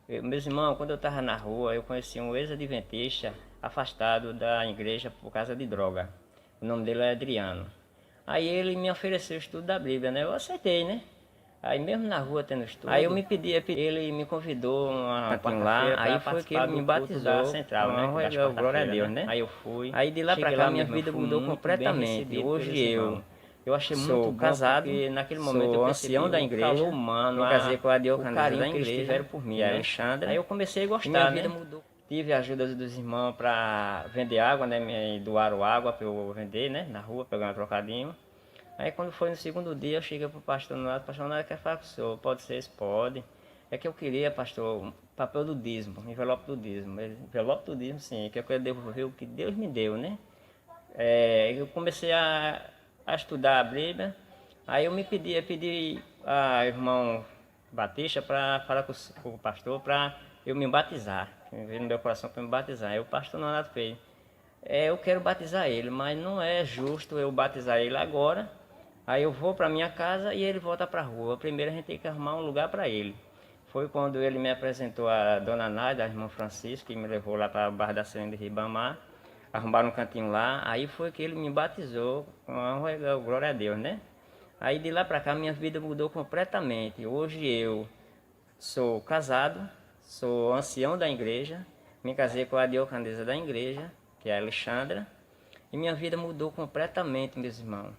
Meus irmãos, quando eu estava na rua, eu conheci um ex-adventista afastado da igreja por causa de droga. O nome dele é Adriano. Aí ele me ofereceu o estudo da Bíblia, né? Eu aceitei, né? Aí mesmo na rua tendo estudo, aí eu me pedi, ele me convidou uma lá, aí foi que ele me batizou central, né? Glória a Deus, né? Aí eu fui. Aí de lá pra cá minha vida mudou completamente. Hoje eu achei muito casado, porque naquele momento eu ancião da igreja, humano, eu casei com a diaconisa da igreja, tiveram por mim, Alexandre. Aí eu comecei a gostar, minha vida mudou. Tive a ajuda dos irmãos para vender água, né? Me doaram água para eu vender, né? Na rua, pegar um trocadinho. Aí quando foi no segundo dia, eu cheguei para o pastor Nonato quer falar com o senhor, pode ser isso? Pode. É que eu queria, pastor, papel do dízimo, envelope do dízimo. Envelope do dízimo, sim, que eu quero devolver o que Deus me deu, né? Eu comecei a estudar a Bíblia, aí eu pedi a irmão Batista para falar com o pastor para eu me batizar. Veio no meu coração para me batizar. Aí o pastor Nonato fez. Eu quero batizar ele, mas não é justo eu batizar ele agora. Aí eu vou para minha casa e ele volta para a rua. Primeiro a gente tem que arrumar um lugar para ele. Foi quando ele me apresentou a dona Nádia, a irmã Francisco, que me levou lá para a Barra da Serena de Ribamar. Arrumaram um cantinho lá. Aí foi que ele me batizou. Glória a Deus, né? Aí de lá para cá minha vida mudou completamente. Hoje eu sou casado, sou ancião da igreja, me casei com a diaconisa da igreja, que é a Alexandra, e minha vida mudou completamente, meus irmãos.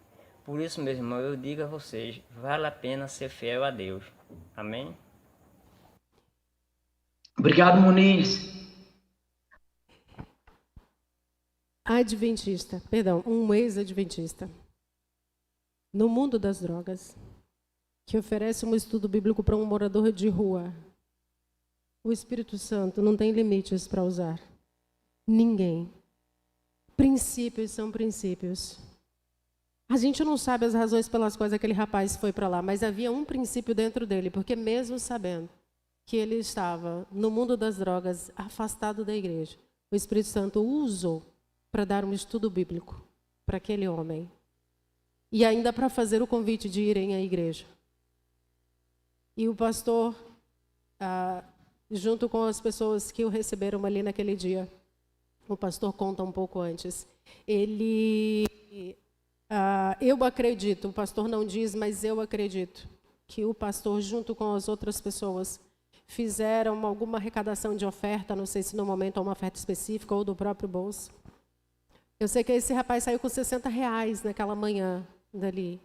Por isso, meus irmãos, eu digo a vocês, vale a pena ser fiel a Deus. Amém? Obrigado, Muniz. Um ex-adventista, no mundo das drogas, que oferece um estudo bíblico para um morador de rua. O Espírito Santo não tem limites para usar. Ninguém. Princípios são princípios. A gente não sabe as razões pelas quais aquele rapaz foi para lá, mas havia um princípio dentro dele, porque mesmo sabendo que ele estava no mundo das drogas, afastado da igreja, o Espírito Santo o usou para dar um estudo bíblico para aquele homem. E ainda para fazer o convite de irem à igreja. E o pastor, junto com as pessoas que o receberam ali naquele dia, o pastor conta um pouco antes. Eu acredito, o pastor não diz, mas eu acredito que o pastor, junto com as outras pessoas, fizeram alguma arrecadação de oferta, não sei se no momento é uma oferta específica ou do próprio bolso. Eu sei que esse rapaz saiu com R$60 naquela manhã dali.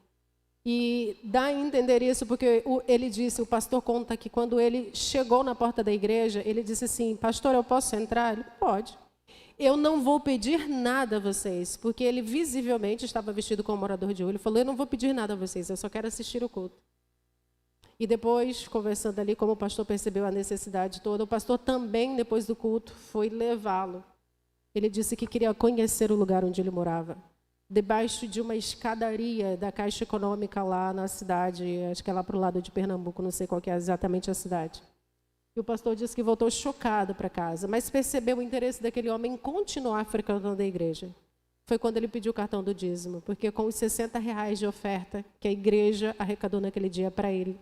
E dá a entender isso porque ele disse, o pastor conta que quando ele chegou na porta da igreja, ele disse assim, pastor, eu posso entrar? Ele, pode. Eu não vou pedir nada a vocês, porque ele visivelmente estava vestido como morador de rua. Ele falou, eu não vou pedir nada a vocês, eu só quero assistir o culto. E depois, conversando ali, como o pastor percebeu a necessidade toda, o pastor também, depois do culto, foi levá-lo. Ele disse que queria conhecer o lugar onde ele morava. Debaixo de uma escadaria da Caixa Econômica lá na cidade, acho que é lá para o lado de Pernambuco, não sei qual que é exatamente a cidade. E o pastor disse que voltou chocado para casa, mas percebeu o interesse daquele homem em continuar frequentando a igreja. Foi quando ele pediu o cartão do dízimo, porque com os R$60 de oferta que a igreja arrecadou naquele dia para ele,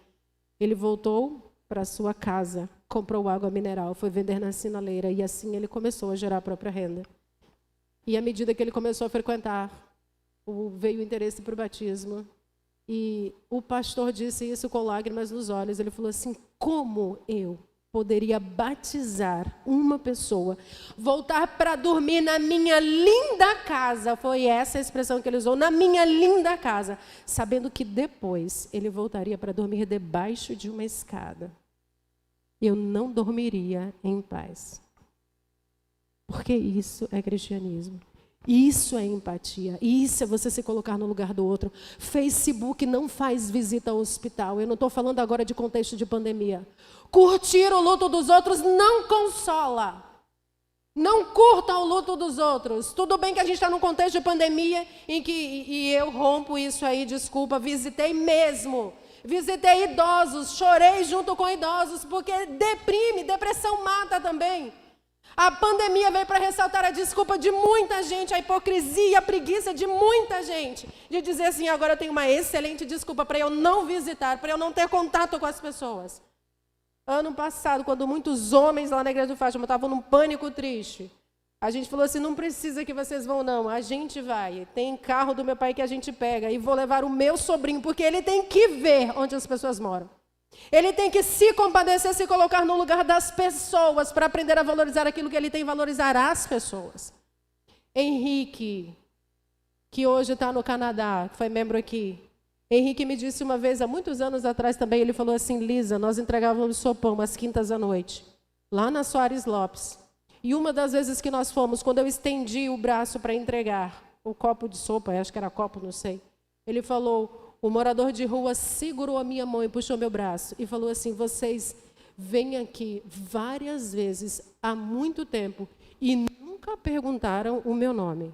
ele voltou para sua casa, comprou água mineral, foi vender na sinaleira e assim ele começou a gerar a própria renda. E à medida que ele começou a frequentar, veio o interesse para o batismo. E o pastor disse isso com lágrimas nos olhos. Ele falou assim, como eu poderia batizar uma pessoa, voltar para dormir na minha linda casa, foi essa a expressão que ele usou, na minha linda casa, sabendo que depois ele voltaria para dormir debaixo de uma escada. Eu não dormiria em paz. Porque isso é cristianismo. Isso é empatia. Isso é você se colocar no lugar do outro. Facebook não faz visita ao hospital. Eu não estou falando agora de contexto de pandemia. Curtir o luto dos outros não consola. Não curta o luto dos outros. Tudo bem que a gente está num contexto de pandemia em que, e eu rompo isso aí, desculpa, visitei mesmo. Visitei idosos, chorei junto com idosos, porque depressão mata também. A pandemia veio para ressaltar a desculpa de muita gente, a hipocrisia, a preguiça de muita gente, de dizer assim, agora eu tenho uma excelente desculpa para eu não visitar, para eu não ter contato com as pessoas. Ano passado, quando muitos homens lá na igreja do Fátima estavam num pânico triste, a gente falou assim, não precisa que vocês vão não, a gente vai. Tem carro do meu pai que a gente pega e vou levar o meu sobrinho, porque ele tem que ver onde as pessoas moram. Ele tem que se compadecer, se colocar no lugar das pessoas para aprender a valorizar aquilo que ele tem, valorizar as pessoas. Henrique, que hoje está no Canadá, foi membro aqui. Henrique me disse uma vez, há muitos anos atrás também, ele falou assim, Lisa, nós entregávamos sopão às quintas à noite, lá na Soares Lopes. E uma das vezes que nós fomos, quando eu estendi o braço para entregar o copo de sopa, acho que era copo, não sei, ele falou, o morador de rua segurou a minha mão e puxou meu braço e falou assim, vocês vêm aqui várias vezes há muito tempo e nunca perguntaram o meu nome.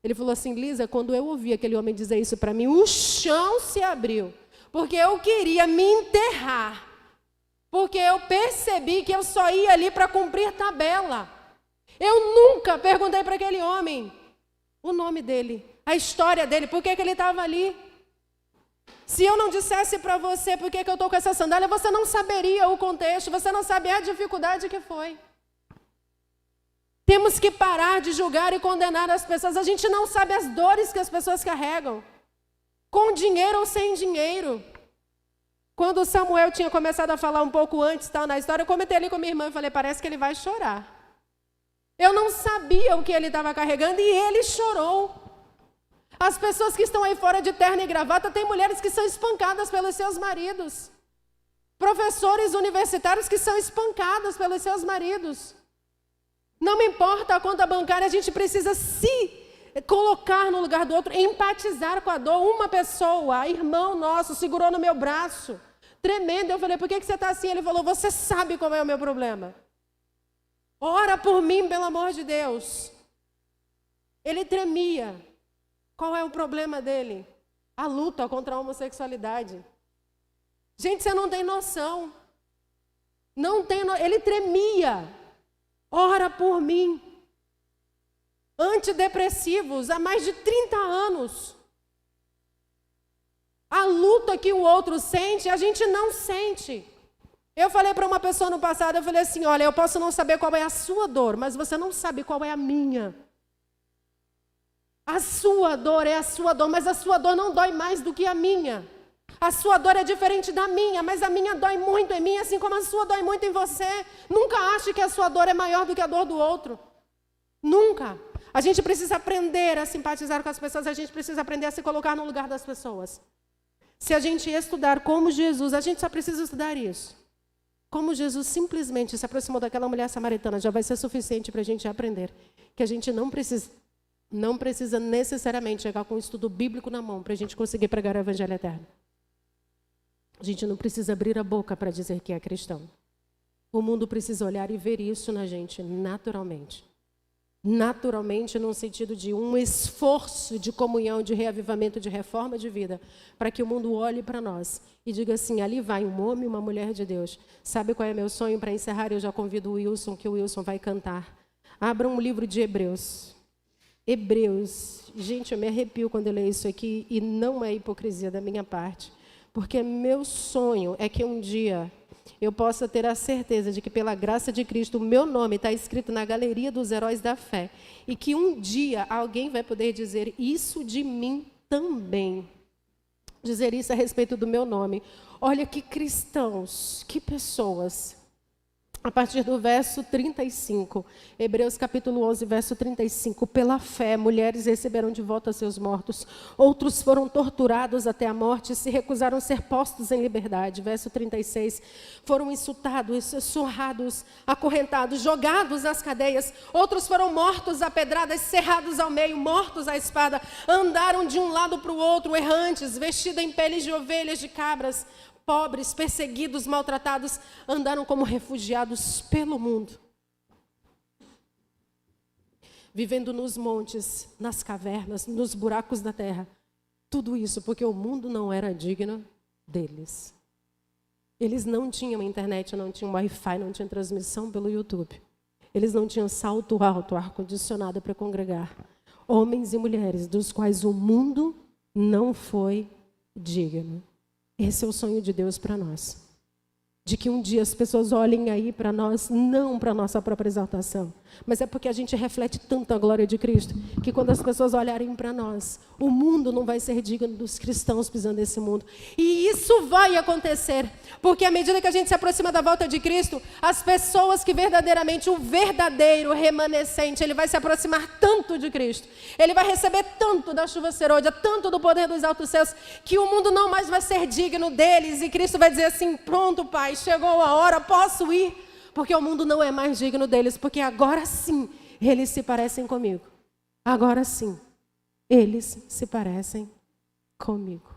Ele falou assim, Lisa, quando eu ouvi aquele homem dizer isso para mim, o chão se abriu, porque eu queria me enterrar, porque eu percebi que eu só ia ali para cumprir tabela. Eu nunca perguntei para aquele homem o nome dele, a história dele, por que ele estava ali. Se eu não dissesse para você por que eu estou com essa sandália, você não saberia o contexto, você não sabia a dificuldade que foi. Temos que parar de julgar e condenar as pessoas. A gente não sabe as dores que as pessoas carregam, com dinheiro ou sem dinheiro. Quando o Samuel tinha começado a falar um pouco antes, tal, na história, eu comentei ali com minha irmã e falei, parece que ele vai chorar. Eu não sabia o que ele estava carregando e ele chorou. As pessoas que estão aí fora de terno e gravata, tem mulheres que são espancadas pelos seus maridos. Professores universitários que são espancados pelos seus maridos. Não me importa a conta bancária, a gente precisa se colocar no lugar do outro, empatizar com a dor. Uma pessoa, irmão nosso, segurou no meu braço, tremendo. Eu falei, por que você está assim? Ele falou, você sabe qual é o meu problema. Ora por mim, pelo amor de Deus. Ele tremia. Qual é o problema dele? A luta contra a homossexualidade. Gente, você não tem noção. Ele tremia. Ora por mim. Antidepressivos há mais de 30 anos. A luta que o outro sente, a gente não sente. Eu falei para uma pessoa no passado, eu falei assim, olha, eu posso não saber qual é a sua dor, mas você não sabe qual é a minha. A sua dor é a sua dor, mas a sua dor não dói mais do que a minha. A sua dor é diferente da minha, mas a minha dói muito em mim, assim como a sua dói muito em você. Nunca ache que a sua dor é maior do que a dor do outro. Nunca. A gente precisa aprender a simpatizar com as pessoas, a gente precisa aprender a se colocar no lugar das pessoas. Se a gente estudar como Jesus, a gente só precisa estudar isso. Como Jesus simplesmente se aproximou daquela mulher samaritana, já vai ser suficiente para a gente aprender que a gente não precisa necessariamente chegar com um estudo bíblico na mão para a gente conseguir pregar o evangelho eterno. A gente não precisa abrir a boca para dizer que é cristão. O mundo precisa olhar e ver isso na gente naturalmente. Naturalmente, no sentido de um esforço de comunhão, de reavivamento, de reforma de vida, para que o mundo olhe para nós e diga assim, ali vai um homem e uma mulher de Deus. Sabe qual é meu sonho? Para encerrar, eu já convido o Wilson, que o Wilson vai cantar. Abra um livro de Hebreus. Hebreus. Gente, eu me arrepio quando eu leio isso aqui e não é hipocrisia da minha parte. Porque meu sonho é que um dia eu possa ter a certeza de que, pela graça de Cristo, o meu nome está escrito na galeria dos heróis da fé. E que um dia alguém vai poder dizer isso de mim também. Dizer isso a respeito do meu nome. Olha que cristãos, que pessoas. A partir do verso 35, Hebreus capítulo 11, verso 35, pela fé, mulheres receberam de volta seus mortos, outros foram torturados até a morte e se recusaram a ser postos em liberdade. Verso 36, foram insultados, surrados, acorrentados, jogados às cadeias, outros foram mortos a pedradas, cerrados ao meio, mortos à espada, andaram de um lado para o outro, errantes, vestidos em peles de ovelhas, de cabras, pobres, perseguidos, maltratados, andaram como refugiados pelo mundo. Vivendo nos montes, nas cavernas, nos buracos da terra. Tudo isso porque o mundo não era digno deles. Eles não tinham internet, não tinham Wi-Fi, não tinham transmissão pelo YouTube. Eles não tinham salto alto, ar-condicionado para congregar. Homens e mulheres dos quais o mundo não foi digno. Esse é o sonho de Deus para nós. De que um dia as pessoas olhem aí para nós, não para a nossa própria exaltação, mas é porque a gente reflete tanto a glória de Cristo, que quando as pessoas olharem para nós, o mundo não vai ser digno dos cristãos pisando nesse mundo. E isso vai acontecer, porque à medida que a gente se aproxima da volta de Cristo, as pessoas que verdadeiramente, o verdadeiro remanescente, ele vai se aproximar tanto de Cristo, ele vai receber tanto da chuva serôdia, tanto do poder dos altos céus, que o mundo não mais vai ser digno deles, e Cristo vai dizer assim, pronto, Pai, chegou a hora, posso ir, porque o mundo não é mais digno deles, porque agora sim, eles se parecem comigo. Agora sim, eles se parecem comigo.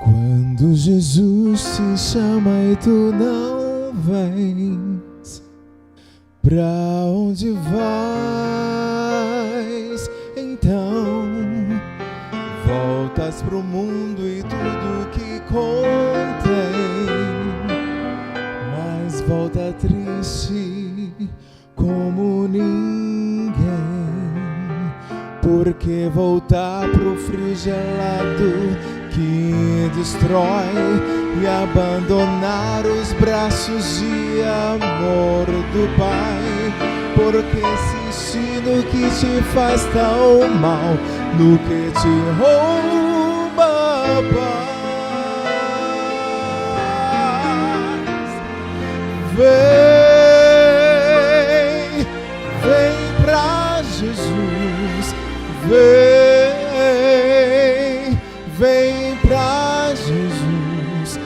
Quando Jesus te chama e tu não vens, pra onde vais? Então voltas pro mundo e tudo que contém, mas volta triste como ninguém, porque voltar pro frio gelado que destrói e abandonar os braços de amor do Pai, porque insistir no que te faz tão mal, no que te rouba a paz. Vem pra Jesus, vem pra Jesus.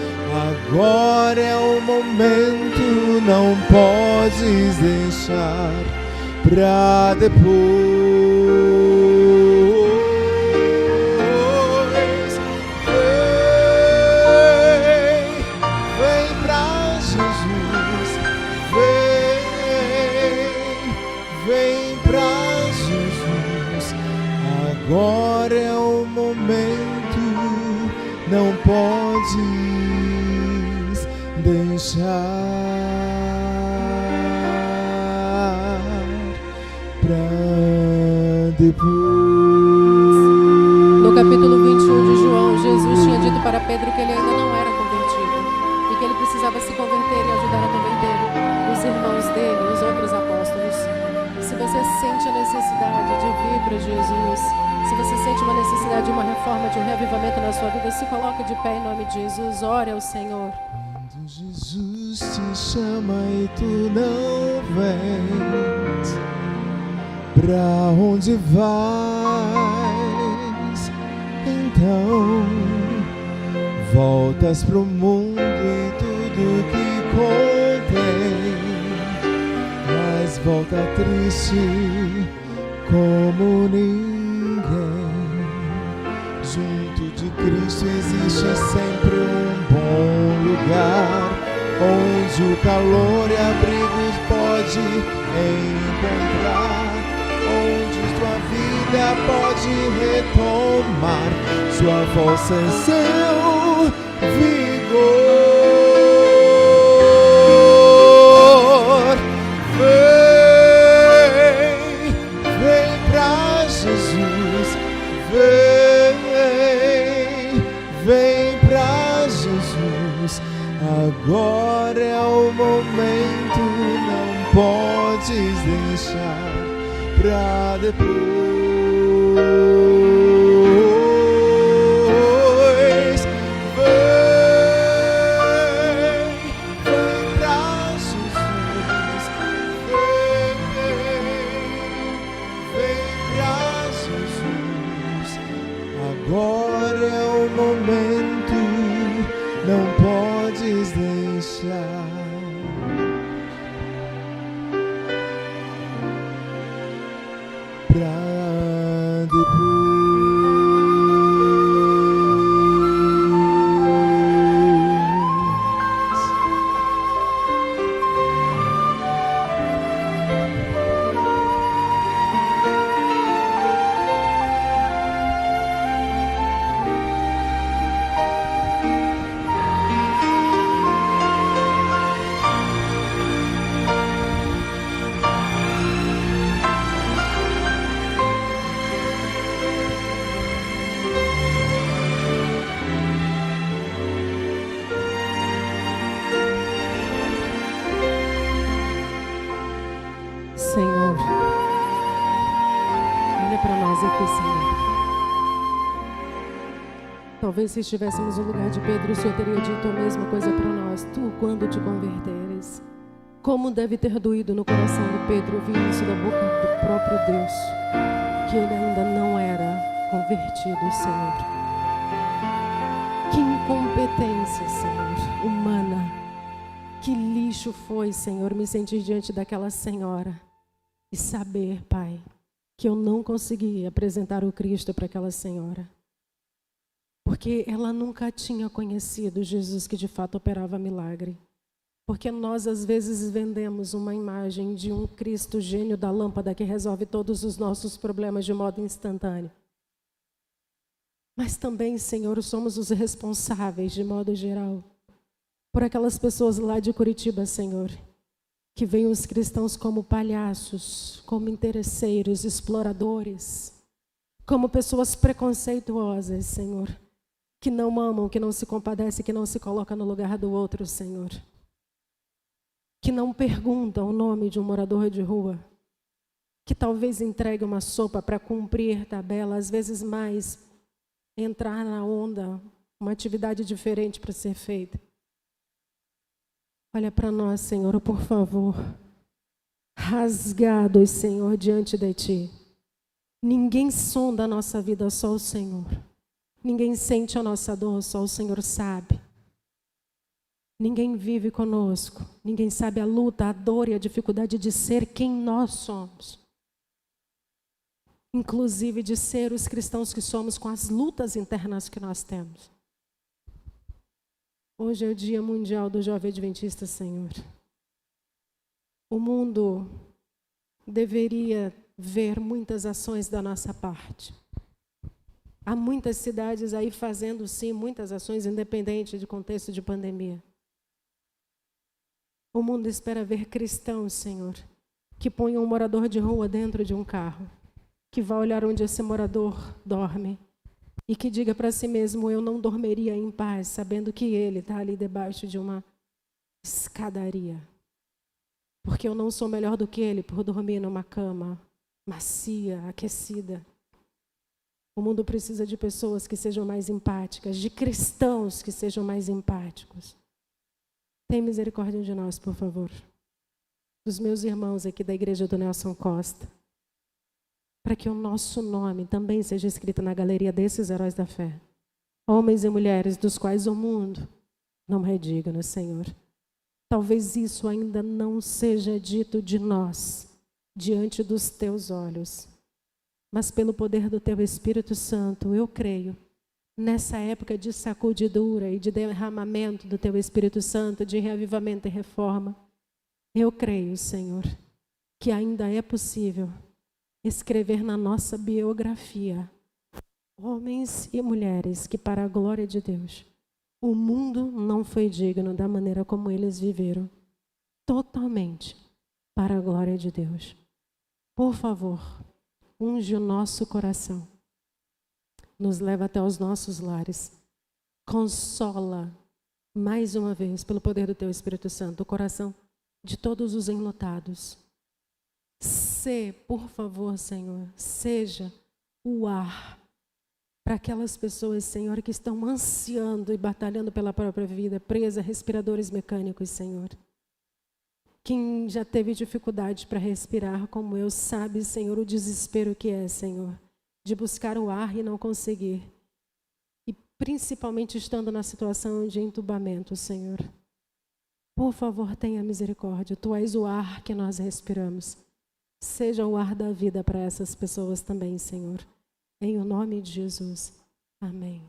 Agora é o momento, não podes deixar pra depois. Vem pra Jesus, vem pra Jesus. Agora é o momento, não podes deixar pra depois. No capítulo 21 de João, Jesus tinha dito para Pedro que ele ainda não era convertido e que ele precisava se converter e ajudar a converter os irmãos dele, os outros apóstolos. Se você sente a necessidade de vir para Jesus, se você sente uma necessidade de uma reforma, de um reavivamento na sua vida, se coloque de pé em nome de Jesus, ore ao Senhor. Quando Jesus te chama e tu não vens, pra onde vais? Então voltas pro mundo e tudo que contém, mas volta triste como ninguém. Junto de Cristo existe sempre um bom lugar, onde o calor e abrigo pode encontrar, onde sua vida pode retomar sua força e seu vigor. Vem pra Jesus, vem pra Jesus. Agora é o momento, não podes deixar pra depois. Vem pra Jesus, vem pra Jesus. Agora é o momento, não podes deixar pra depois. Senhor, olha para nós aqui, Senhor. Talvez se estivéssemos no lugar de Pedro, o Senhor teria dito a mesma coisa para nós. Tu, quando te converteres, como deve ter doído no coração de Pedro ouvir isso da boca do próprio Deus, que ele ainda não era convertido, Senhor. Que incompetência, Senhor, humana. Que lixo foi, Senhor, me sentir diante daquela senhora e saber, Pai, que eu não consegui apresentar o Cristo para aquela senhora. Porque ela nunca tinha conhecido Jesus que de fato operava milagre. Porque nós, às vezes, vendemos uma imagem de um Cristo gênio da lâmpada que resolve todos os nossos problemas de modo instantâneo. Mas também, Senhor, somos os responsáveis, de modo geral, por aquelas pessoas lá de Curitiba, Senhor, que veem os cristãos como palhaços, como interesseiros, exploradores, como pessoas preconceituosas, Senhor, que não amam, que não se compadecem, que não se colocam no lugar do outro, Senhor, que não perguntam o nome de um morador de rua, que talvez entregue uma sopa para cumprir tabela, às vezes mais, entrar na onda, uma atividade diferente para ser feita. Olha para nós, Senhor, por favor, rasgados, Senhor, diante de Ti. Ninguém sonda a nossa vida, só o Senhor. Ninguém sente a nossa dor, só o Senhor sabe. Ninguém vive conosco, ninguém sabe a luta, a dor e a dificuldade de ser quem nós somos. Inclusive de ser os cristãos que somos com as lutas internas que nós temos. Hoje é o Dia Mundial do Jovem Adventista, Senhor. O mundo deveria ver muitas ações da nossa parte. Há muitas cidades aí fazendo, sim, muitas ações, independente de contexto de pandemia. O mundo espera ver cristãos, Senhor, que ponham um morador de rua dentro de um carro, que vá olhar onde esse morador dorme e que diga para si mesmo, eu não dormiria em paz, sabendo que ele está ali debaixo de uma escadaria. Porque eu não sou melhor do que ele por dormir numa cama macia, aquecida. O mundo precisa de pessoas que sejam mais empáticas, de cristãos que sejam mais empáticos. Tem misericórdia de nós, por favor. Dos meus irmãos aqui da igreja do Nelson Costa. Para que o nosso nome também seja escrito na galeria desses heróis da fé. Homens e mulheres dos quais o mundo não é digno, Senhor. Talvez isso ainda não seja dito de nós, diante dos teus olhos. Mas pelo poder do teu Espírito Santo, eu creio, nessa época de sacudidura e de derramamento do teu Espírito Santo, de reavivamento e reforma, eu creio, Senhor, que ainda é possível escrever na nossa biografia homens e mulheres que, para a glória de Deus, o mundo não foi digno da maneira como eles viveram, totalmente para a glória de Deus. Por favor, unge o nosso coração, nos leva até os nossos lares, consola mais uma vez, pelo poder do teu Espírito Santo, o coração de todos os enlutados. Por favor, Senhor, seja o ar para aquelas pessoas, Senhor, que estão ansiando e batalhando pela própria vida, presa a respiradores mecânicos, Senhor. Quem já teve dificuldade para respirar, como eu, sabe, Senhor, o desespero que é, Senhor, de buscar o ar e não conseguir. E principalmente estando na situação de entubamento, Senhor. Por favor, tenha misericórdia. Tu és o ar que nós respiramos. Seja o ar da vida para essas pessoas também, Senhor. Em o nome de Jesus. Amém.